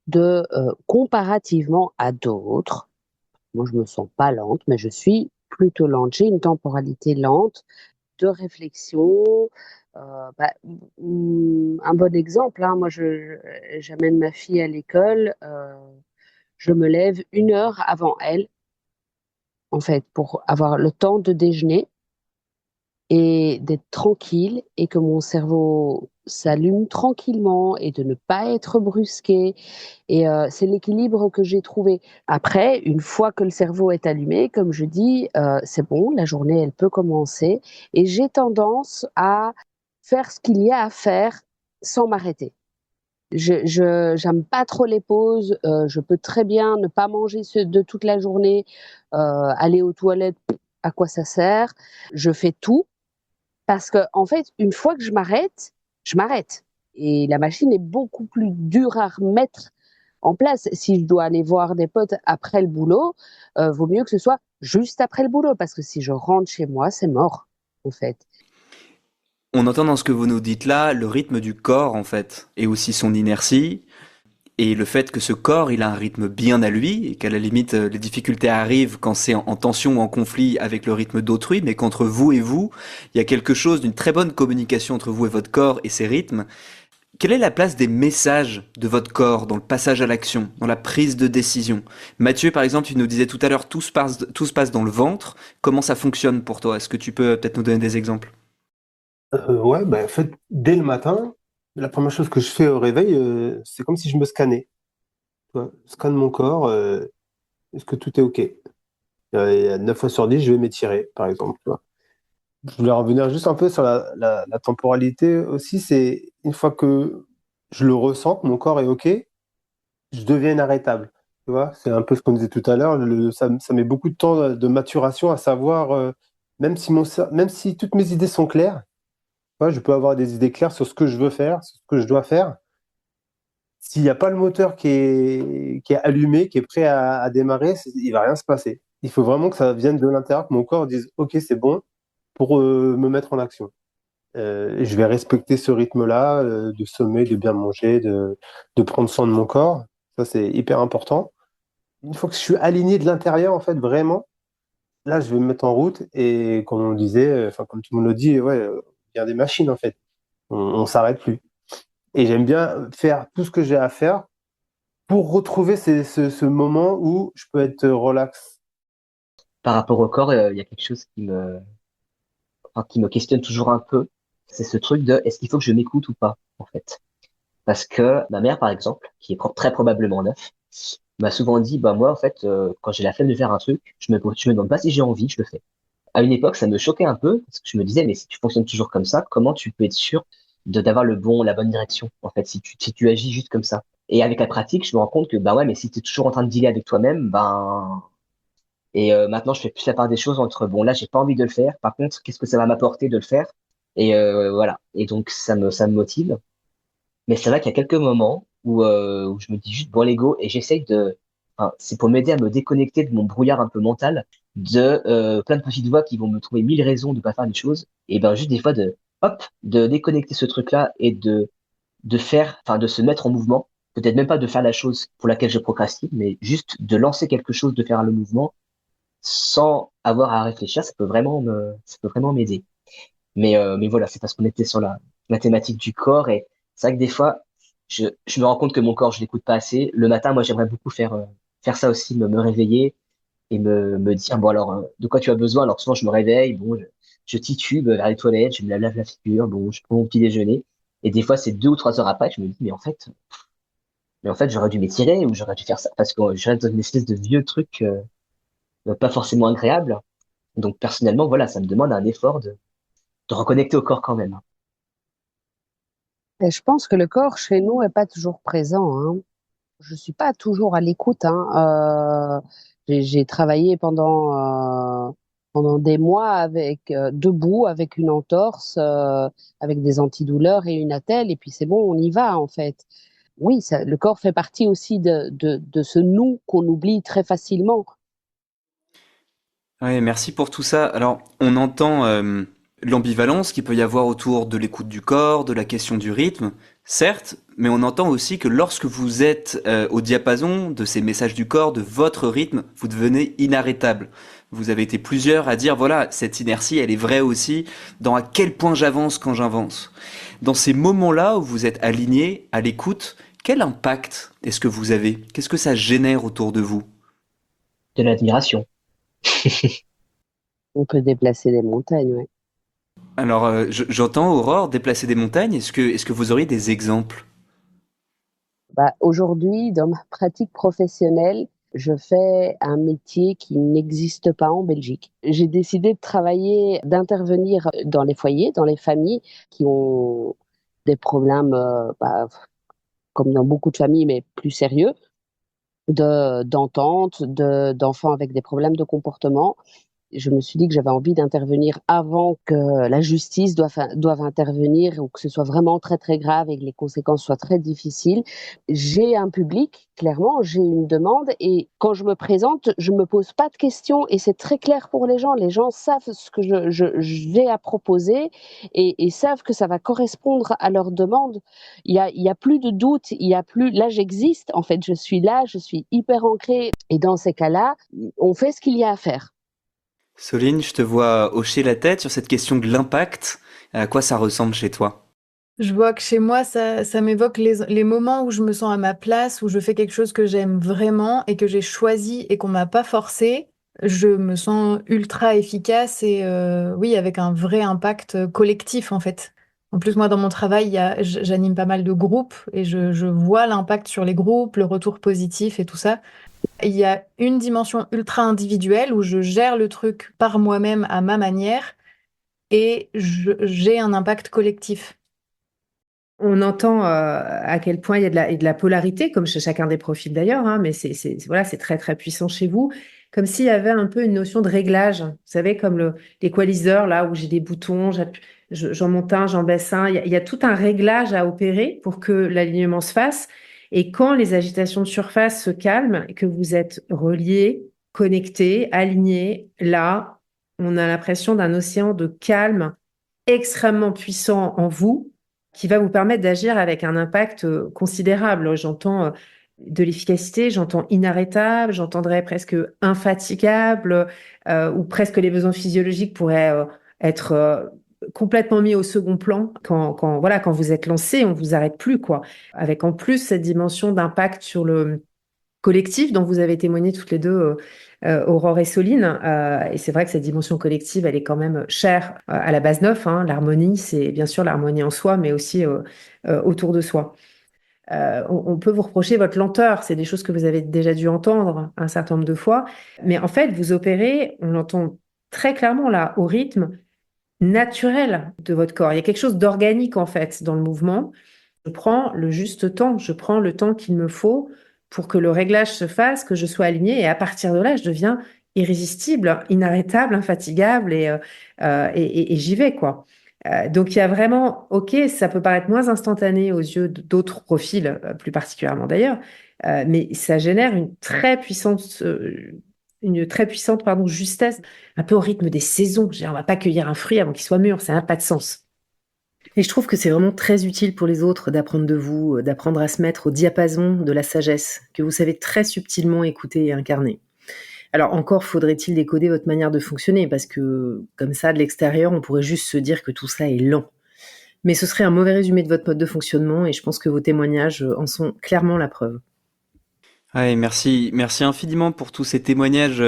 de comparativement à d'autres. Moi je me sens pas lente, mais je suis plutôt lente. J'ai une temporalité lente de réflexion. Un bon exemple, hein, j'amène ma fille à l'école, je me lève 1 heure avant elle, en fait, pour avoir le temps de déjeuner et d'être tranquille et que mon cerveau s'allume tranquillement et de ne pas être brusqué. Et c'est l'équilibre que j'ai trouvé. Après, une fois que le cerveau est allumé, comme je dis, c'est bon, la journée, elle peut commencer. Et j'ai tendance à faire ce qu'il y a à faire sans m'arrêter. J'aime pas trop les pauses. Je peux très bien ne pas manger de toute la journée, aller aux toilettes, à quoi ça sert? Je fais tout parce que, en fait, une fois que je m'arrête. Et la machine est beaucoup plus dure à remettre en place. Si je dois aller voir des potes après le boulot, vaut mieux que ce soit juste après le boulot, parce que si je rentre chez moi, c'est mort, en fait. On entend dans ce que vous nous dites là le rythme du corps en fait, et aussi son inertie, et le fait que ce corps il a un rythme bien à lui, et qu'à la limite les difficultés arrivent quand c'est en tension ou en conflit avec le rythme d'autrui, mais qu'entre vous et vous, il y a quelque chose d'une très bonne communication entre vous et votre corps et ses rythmes. Quelle est la place des messages de votre corps dans le passage à l'action, dans la prise de décision? Mathieu, par exemple, tu nous disais tout à l'heure, tout se passe dans le ventre. Comment ça fonctionne pour toi? Est-ce que tu peux peut-être nous donner des exemples? Ouais, bah, en fait, dès le matin, la première chose que je fais au réveil, c'est comme si je me scannais. Tu vois, je scanne mon corps, est-ce que tout est OK? Et à 9 fois sur 10, je vais m'étirer, par exemple. Tu vois. Je voulais revenir juste un peu sur la temporalité aussi. C'est une fois que je le ressens, que mon corps est OK, je deviens inarrêtable. Tu vois, c'est un peu ce qu'on disait tout à l'heure. Ça met beaucoup de temps de maturation à savoir, même si toutes mes idées sont claires, tu vois, je peux avoir des idées claires sur ce que je veux faire, sur ce que je dois faire. S'il n'y a pas le moteur qui est allumé, qui est prêt à démarrer, il va rien se passer. Il faut vraiment que ça vienne de l'intérieur, que mon corps dise OK, c'est bon pour me mettre en action. Et je vais respecter ce rythme-là, de sommeil, de bien manger, de prendre soin de mon corps. Ça, c'est hyper important. Une fois que je suis aligné de l'intérieur, en fait, vraiment, là, je vais me mettre en route et comme on disait, enfin, comme tout le monde le dit, ouais, il y a des machines en fait. On s'arrête plus. Et j'aime bien faire tout ce que j'ai à faire pour retrouver ce moment où je peux être relax. Par rapport au corps, il y a quelque chose enfin, qui me questionne toujours un peu. C'est ce truc de est-ce qu'il faut que je m'écoute ou pas, en fait. Parce que ma mère, par exemple, qui est très probablement neuf, m'a souvent dit, bah moi, en fait, quand j'ai la flemme de faire un truc, je me demande pas si j'ai envie, je le fais. À une époque, ça me choquait un peu, parce que je me disais, mais si tu fonctionnes toujours comme ça, comment tu peux être sûr d'avoir la bonne direction, en fait, si tu agis juste comme ça. Et avec la pratique, je me rends compte que, bah ouais, mais si tu es toujours en train de dealer avec toi-même, ben, maintenant, je fais plus la part des choses entre, bon, là, j'ai pas envie de le faire. Par contre, qu'est-ce que ça va m'apporter de le faire? Voilà. Et donc, ça me motive. Mais c'est vrai qu'il y a quelques moments où je me dis juste, bon, l'ego, et j'essaye enfin, c'est pour m'aider à me déconnecter de mon brouillard un peu mental, de plein de petites voix qui vont me trouver mille raisons de pas faire des choses. Et ben, juste des fois hop, de déconnecter ce truc-là et de faire, enfin, de se mettre en mouvement. Peut-être même pas de faire la chose pour laquelle je procrastine, mais juste de lancer quelque chose, de faire le mouvement sans avoir à réfléchir, ça peut vraiment m'aider. Mais voilà, c'est parce qu'on était sur la thématique du corps et c'est vrai que des fois, je me rends compte que mon corps, je l'écoute pas assez. Le matin, moi, j'aimerais beaucoup faire ça aussi, me réveiller et me dire, bon, alors, de quoi tu as besoin? Alors, souvent, je me réveille, bon, je titube vers les toilettes, je me lave la figure, bon, je prends mon petit déjeuner. Et des fois, c'est 2 ou 3 heures après, je me dis, mais en fait, j'aurais dû m'étirer ou j'aurais dû faire ça parce que je reste dans une espèce de vieux truc, pas forcément agréable. Donc personnellement, voilà, ça me demande un effort de reconnecter au corps quand même. Et je pense que le corps chez nous est pas toujours présent, hein. Je suis pas toujours à l'écoute, hein. J'ai travaillé pendant des mois avec debout, avec une entorse, avec des antidouleurs et une attelle, et puis c'est bon, on y va en fait. Oui, le corps fait partie aussi de ce nous qu'on oublie très facilement. Ouais, merci pour tout ça. Alors, on entend l'ambivalence qu'il peut y avoir autour de l'écoute du corps, de la question du rythme, certes, mais on entend aussi que lorsque vous êtes au diapason de ces messages du corps, de votre rythme, vous devenez inarrêtable. Vous avez été plusieurs à dire, voilà, cette inertie, elle est vraie aussi dans à quel point j'avance quand j'avance. Dans ces moments-là où vous êtes aligné, à l'écoute, quel impact est-ce que vous avez? Qu'est-ce que ça génère autour de vous? De l'admiration. On peut déplacer des montagnes, ouais. Alors, j'entends Aurore déplacer des montagnes. Est-ce que vous auriez des exemples? Bah, aujourd'hui, dans ma pratique professionnelle, je fais un métier qui n'existe pas en Belgique. J'ai décidé de travailler, d'intervenir dans les foyers, dans les familles qui ont des problèmes, comme dans beaucoup de familles, mais plus sérieux, d'entente, d'enfants avec des problèmes de comportement. Je me suis dit que j'avais envie d'intervenir avant que la justice doive intervenir ou que ce soit vraiment très très grave et que les conséquences soient très difficiles. J'ai un public, clairement, j'ai une demande et quand je me présente, je me pose pas de questions et c'est très clair pour les gens. Les gens savent ce que j'ai à proposer et savent que ça va correspondre à leur demande. Il y a plus de doute, il y a plus. Là, j'existe. En fait, je suis là, je suis hyper ancrée et dans ces cas-là, on fait ce qu'il y a à faire. Soline, je te vois hocher la tête sur cette question de l'impact. À quoi ça ressemble chez toi? Je vois que chez moi, ça m'évoque les moments où je me sens à ma place, où je fais quelque chose que j'aime vraiment et que j'ai choisi et qu'on m'a pas forcé. Je me sens ultra efficace et oui, avec un vrai impact collectif en fait. En plus, moi, dans mon travail, j'anime pas mal de groupes et je vois l'impact sur les groupes, le retour positif et tout ça. Il y a une dimension ultra individuelle où je gère le truc par moi-même à ma manière et j'ai un impact collectif. On entend à quel point il y a et de la polarité, comme chez chacun des profils d'ailleurs, hein, mais voilà, c'est très très puissant chez vous, comme s'il y avait un peu une notion de réglage. Vous savez, comme l'équaliseur, là où j'ai des boutons, j'en monte un, j'en baisse un. Il y a tout un réglage à opérer pour que l'alignement se fasse. Et quand les agitations de surface se calment et que vous êtes reliés, connectés, alignés, là, on a l'impression d'un océan de calme extrêmement puissant en vous qui va vous permettre d'agir avec un impact considérable. J'entends De l'efficacité, j'entends inarrêtable, j'entendrais presque infatigable, ou presque les besoins physiologiques pourraient être complètement mis au second plan voilà, quand vous êtes lancé, on vous arrête plus, quoi. Avec en plus cette dimension d'impact sur le collectif dont vous avez témoigné toutes les deux, Aurore et Soline. Et c'est vrai que cette dimension collective, elle est quand même chère à la base 9, hein. L'harmonie, c'est bien sûr l'harmonie en soi, mais aussi autour de soi. On peut vous reprocher votre lenteur, c'est des choses que vous avez déjà dû entendre un certain nombre de fois, mais en fait, vous opérez, on l'entend très clairement là, au rythme naturel de votre corps. Il y a quelque chose d'organique en fait dans le mouvement. Je prends le juste temps, je prends le temps qu'il me faut pour que le réglage se fasse, que je sois alignée, et à partir de là, je deviens irrésistible, inarrêtable, infatigable, et j'y vais, quoi. Donc il y a vraiment, ok, ça peut paraître moins instantané aux yeux d'autres profils, plus particulièrement d'ailleurs, mais ça génère une très puissante, pardon, justesse, un peu au rythme des saisons. Je veux dire, on va pas cueillir un fruit avant qu'il soit mûr, ça n'a pas de sens. Et je trouve que c'est vraiment très utile pour les autres d'apprendre de vous, d'apprendre à se mettre au diapason de la sagesse, que vous savez très subtilement écouter et incarner. Alors encore faudrait-il décoder votre manière de fonctionner, parce que comme ça, de l'extérieur, on pourrait juste se dire que tout ça est lent. Mais ce serait un mauvais résumé de votre mode de fonctionnement, et je pense que vos témoignages en sont clairement la preuve. Ouais, merci infiniment pour tous ces témoignages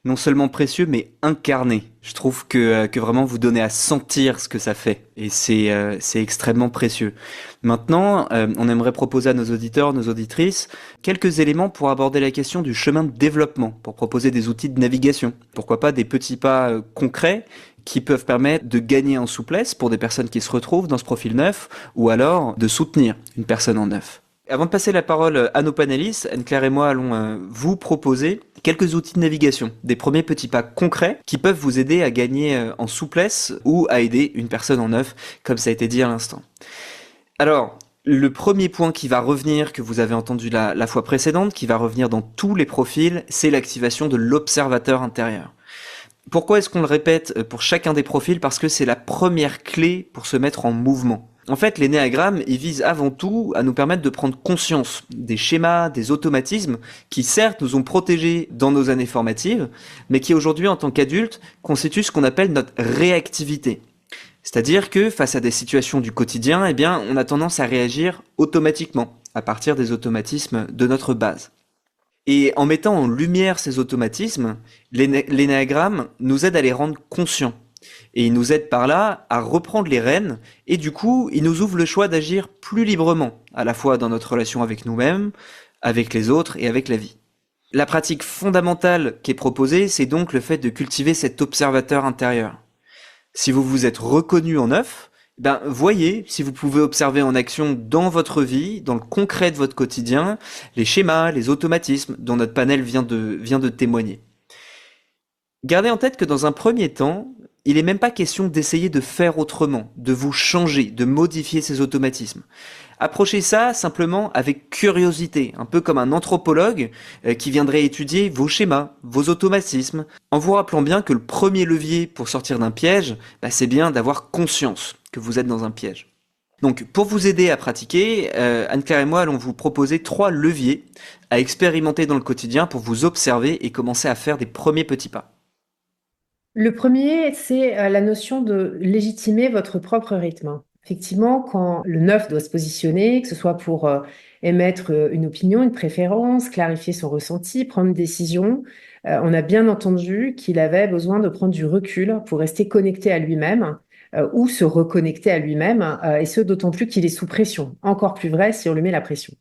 non seulement précieux, mais incarnés. Je trouve que vraiment vous donnez à sentir ce que ça fait, et c'est extrêmement précieux. Maintenant, on aimerait proposer à nos auditeurs, nos auditrices, quelques éléments pour aborder la question du chemin de développement, pour proposer des outils de navigation. Pourquoi pas des petits pas concrets qui peuvent permettre de gagner en souplesse pour des personnes qui se retrouvent dans ce profil neuf, ou alors de soutenir une personne en neuf. Avant de passer la parole à nos panélistes, Anne-Claire et moi allons vous proposer quelques outils de navigation, des premiers petits pas concrets qui peuvent vous aider à gagner en souplesse ou à aider une personne en neuf, comme ça a été dit à l'instant. Alors, le premier point qui va revenir, que vous avez entendu la fois précédente, qui va revenir dans tous les profils, c'est l'activation de l'observateur intérieur. Pourquoi est-ce qu'on le répète pour chacun des profils? Parce que c'est la première clé pour se mettre en mouvement. En fait, l'énéagramme, il vise avant tout à nous permettre de prendre conscience des schémas, des automatismes qui certes nous ont protégés dans nos années formatives, mais qui aujourd'hui, en tant qu'adultes, constituent ce qu'on appelle notre réactivité. C'est-à-dire que face à des situations du quotidien, eh bien, on a tendance à réagir automatiquement, à partir des automatismes de notre base. Et en mettant en lumière ces automatismes, l'énéagramme nous aide à les rendre conscients. Et il nous aide par là à reprendre les rênes, et du coup, il nous ouvre le choix d'agir plus librement, à la fois dans notre relation avec nous-mêmes, avec les autres et avec la vie. La pratique fondamentale qui est proposée, c'est donc le fait de cultiver cet observateur intérieur. Si vous vous êtes reconnu en neuf, voyez si vous pouvez observer en action dans votre vie, dans le concret de votre quotidien, les schémas, les automatismes dont notre panel vient de témoigner. Gardez en tête que dans un premier temps, il n'est même pas question d'essayer de faire autrement, de vous changer, de modifier ces automatismes. Approchez ça simplement avec curiosité, un peu comme un anthropologue qui viendrait étudier vos schémas, vos automatismes, en vous rappelant bien que le premier levier pour sortir d'un piège, c'est bien d'avoir conscience que vous êtes dans un piège. Donc pour vous aider à pratiquer, Anne-Claire et moi allons vous proposer 3 leviers à expérimenter dans le quotidien pour vous observer et commencer à faire des premiers petits pas. Le premier, c'est la notion de légitimer votre propre rythme. Effectivement, quand le neuf doit se positionner, que ce soit pour émettre une opinion, une préférence, clarifier son ressenti, prendre une décision, on a bien entendu qu'il avait besoin de prendre du recul pour rester connecté à lui-même ou se reconnecter à lui-même, et ce, d'autant plus qu'il est sous pression. Encore plus vrai si on lui met la pression.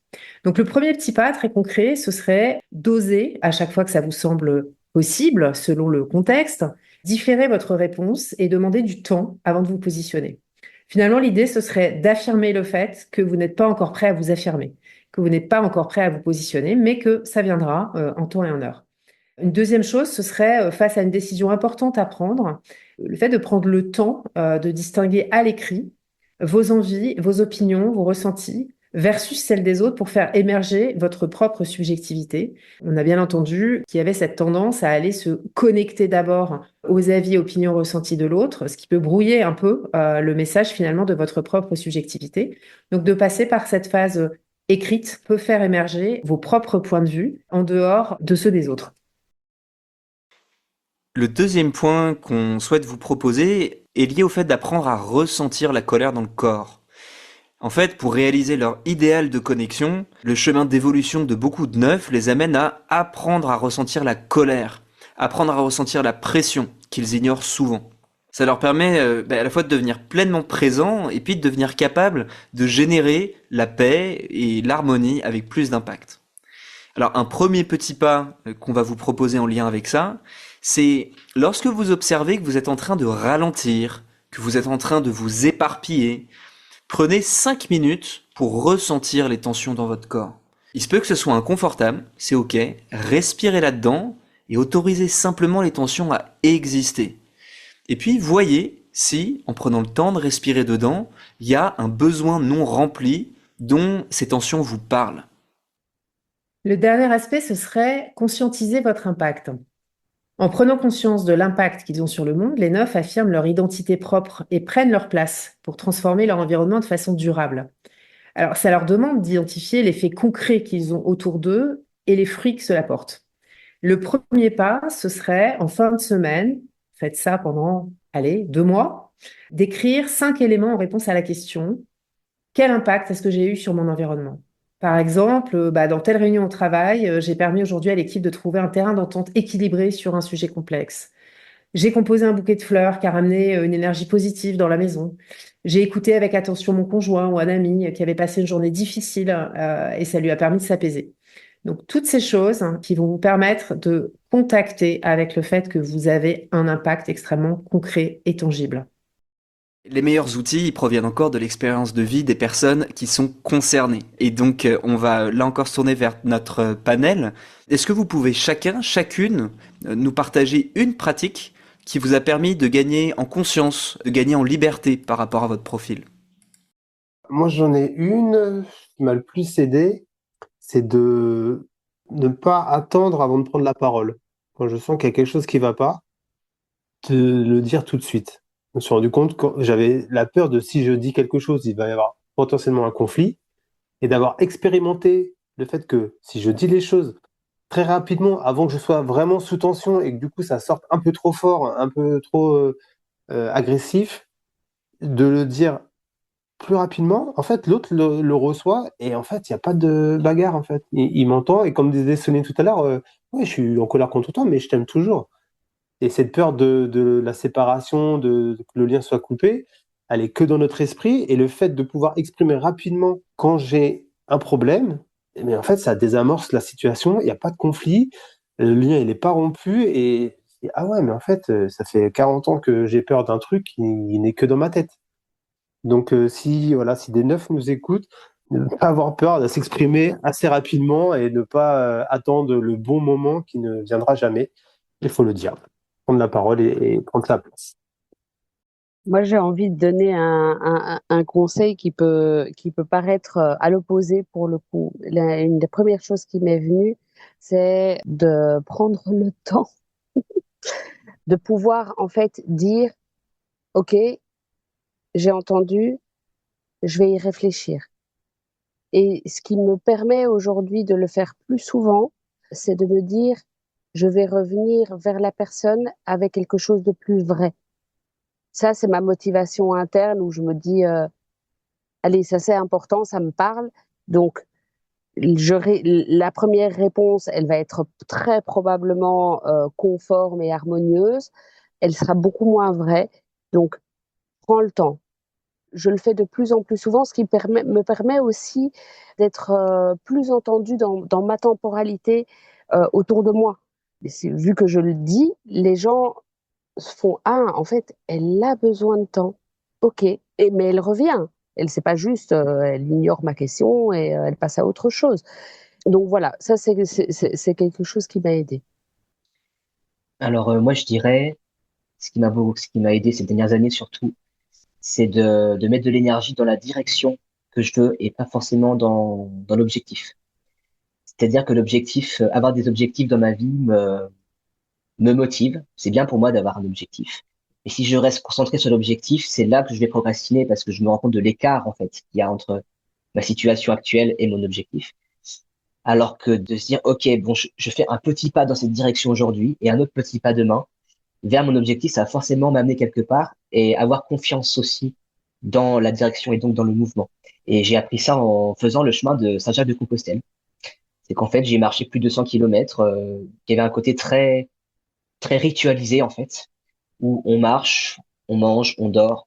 Donc le premier petit pas très concret, ce serait d'oser, à chaque fois que ça vous semble possible, selon le contexte, différer votre réponse et demander du temps avant de vous positionner. Finalement, l'idée, ce serait d'affirmer le fait que vous n'êtes pas encore prêt à vous affirmer, que vous n'êtes pas encore prêt à vous positionner, mais que ça viendra en temps et en heure. Une deuxième chose, ce serait, face à une décision importante à prendre, le fait de prendre le temps de distinguer à l'écrit vos envies, vos opinions, vos ressentis, versus celles des autres pour faire émerger votre propre subjectivité. On a bien entendu qu'il y avait cette tendance à aller se connecter d'abord aux avis et opinions ressenties de l'autre, ce qui peut brouiller un peu le message finalement de votre propre subjectivité. Donc de passer par cette phase écrite peut faire émerger vos propres points de vue en dehors de ceux des autres. Le deuxième point qu'on souhaite vous proposer est lié au fait d'apprendre à ressentir la colère dans le corps. En fait, pour réaliser leur idéal de connexion, le chemin d'évolution de beaucoup de neufs les amène à apprendre à ressentir la colère, apprendre à ressentir la pression qu'ils ignorent souvent. Ça leur permet à la fois de devenir pleinement présents et puis de devenir capables de générer la paix et l'harmonie avec plus d'impact. Alors un premier petit pas qu'on va vous proposer en lien avec ça, c'est lorsque vous observez que vous êtes en train de ralentir, que vous êtes en train de vous éparpiller, prenez 5 minutes pour ressentir les tensions dans votre corps. Il se peut que ce soit inconfortable, c'est ok, respirez là-dedans et autorisez simplement les tensions à exister. Et puis voyez si, en prenant le temps de respirer dedans, il y a un besoin non rempli dont ces tensions vous parlent. Le dernier aspect, ce serait conscientiser votre impact. En prenant conscience de l'impact qu'ils ont sur le monde, les neufs affirment leur identité propre et prennent leur place pour transformer leur environnement de façon durable. Alors, ça leur demande d'identifier les faits concrets qu'ils ont autour d'eux et les fruits que cela porte. Le premier pas, ce serait, en fin de semaine, faites ça pendant, 2 mois, d'écrire 5 éléments en réponse à la question: quel impact est-ce que j'ai eu sur mon environnement? Par exemple, dans telle réunion au travail, j'ai permis aujourd'hui à l'équipe de trouver un terrain d'entente équilibré sur un sujet complexe. J'ai composé un bouquet de fleurs qui a ramené une énergie positive dans la maison. J'ai écouté avec attention mon conjoint ou un ami qui avait passé une journée difficile et ça lui a permis de s'apaiser. Donc, toutes ces choses qui vont vous permettre de contacter avec le fait que vous avez un impact extrêmement concret et tangible. Les meilleurs outils ils proviennent encore de l'expérience de vie des personnes qui sont concernées. Et donc, on va là encore se tourner vers notre panel. Est-ce que vous pouvez chacune, nous partager une pratique qui vous a permis de gagner en conscience, de gagner en liberté par rapport à votre profil? Moi, j'en ai une qui m'a le plus aidé, c'est de ne pas attendre avant de prendre la parole. Quand je sens qu'il y a quelque chose qui va pas, de le dire tout de suite. Je me suis rendu compte que j'avais la peur de si je dis quelque chose, il va y avoir potentiellement un conflit, et d'avoir expérimenté le fait que si je dis les choses très rapidement, avant que je sois vraiment sous tension et que du coup ça sorte un peu trop fort, un peu trop agressif, de le dire plus rapidement, en fait, l'autre le reçoit et en fait, il n'y a pas de bagarre, en fait. Il m'entend et comme disait Céline tout à l'heure, ouais, je suis en colère contre toi, mais je t'aime toujours. Et cette peur de la séparation, que le lien soit coupé, elle est que dans notre esprit. Et le fait de pouvoir exprimer rapidement quand j'ai un problème, eh bien, en fait, ça désamorce la situation. Il n'y a pas de conflit. Le lien, il n'est pas rompu. Et ah ouais, mais en fait, ça fait 40 ans que j'ai peur d'un truc qui n'est que dans ma tête. Donc, si des neufs nous écoutent, ne pas avoir peur de s'exprimer assez rapidement et ne pas attendre le bon moment qui ne viendra jamais. Il faut le dire, prendre la parole et prendre sa place. Moi, j'ai envie de donner un conseil qui peut paraître à l'opposé pour le coup. Une des premières choses qui m'est venue, c'est de prendre le temps de pouvoir en fait dire, OK, j'ai entendu, je vais y réfléchir. Et ce qui me permet aujourd'hui de le faire plus souvent, c'est de me dire, je vais revenir vers la personne avec quelque chose de plus vrai. Ça, c'est ma motivation interne où je me dis, allez, ça c'est important, ça me parle. Donc, la première réponse, elle va être très probablement conforme et harmonieuse. Elle sera beaucoup moins vraie. Donc, prends le temps. Je le fais de plus en plus souvent, ce qui me permet aussi d'être plus entendue dans ma temporalité autour de moi. Vu que je le dis, les gens se font ah, en fait, elle a besoin de temps. Ok, mais elle revient. Elle c'est pas juste, elle ignore ma question et elle passe à autre chose. Donc voilà, ça c'est quelque chose qui m'a aidée. Alors, moi, je dirais, ce qui m'a aidé ces dernières années surtout, c'est de mettre de l'énergie dans la direction que je veux et pas forcément dans l'objectif. C'est-à-dire que avoir des objectifs dans ma vie me motive. C'est bien pour moi d'avoir un objectif. Et si je reste concentré sur l'objectif, c'est là que je vais procrastiner parce que je me rends compte de l'écart, en fait, qu'il y a entre ma situation actuelle et mon objectif. Alors que de se dire, OK, bon, je fais un petit pas dans cette direction aujourd'hui et un autre petit pas demain vers mon objectif, ça va forcément m'amener quelque part et avoir confiance aussi dans la direction et donc dans le mouvement. Et j'ai appris ça en faisant le chemin de Saint-Jacques-de-Compostelle. C'est qu'en fait, j'ai marché plus de 100 kilomètres, qui avait un côté très, très ritualisé, en fait, où on marche, on mange, on dort,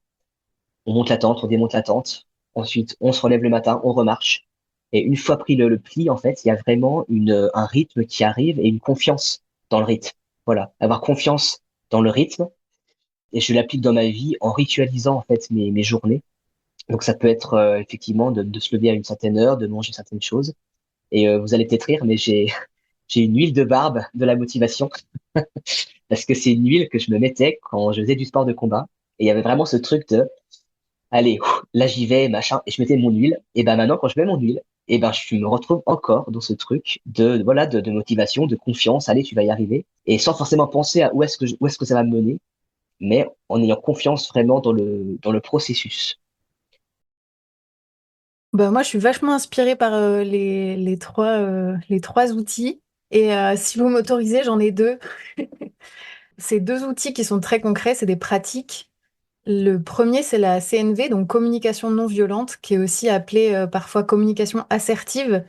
on monte la tente, on démonte la tente. Ensuite, on se relève le matin, on remarche. Et une fois pris le pli, en fait, il y a vraiment un rythme qui arrive et une confiance dans le rythme. Voilà, avoir confiance dans le rythme. Et je l'applique dans ma vie en ritualisant, en fait, mes journées. Donc, ça peut être effectivement de se lever à une certaine heure, de manger certaines choses. Et vous allez peut-être rire, mais j'ai une huile de barbe de la motivation parce que c'est une huile que je me mettais quand je faisais du sport de combat. Et il y avait vraiment ce truc de allez, là j'y vais, machin, et je mettais mon huile. Et ben maintenant, quand je mets mon huile, et ben je me retrouve encore dans ce truc voilà de motivation, de confiance. Allez, tu vas y arriver, et sans forcément penser à où est-ce que ça va me mener, mais en ayant confiance vraiment dans le processus. Bah, moi, je suis vachement inspirée par les trois outils. Et si vous m'autorisez, j'en ai deux. Ces deux outils qui sont très concrets, c'est des pratiques. Le premier, c'est la CNV, donc communication non violente, qui est aussi appelée parfois communication assertive.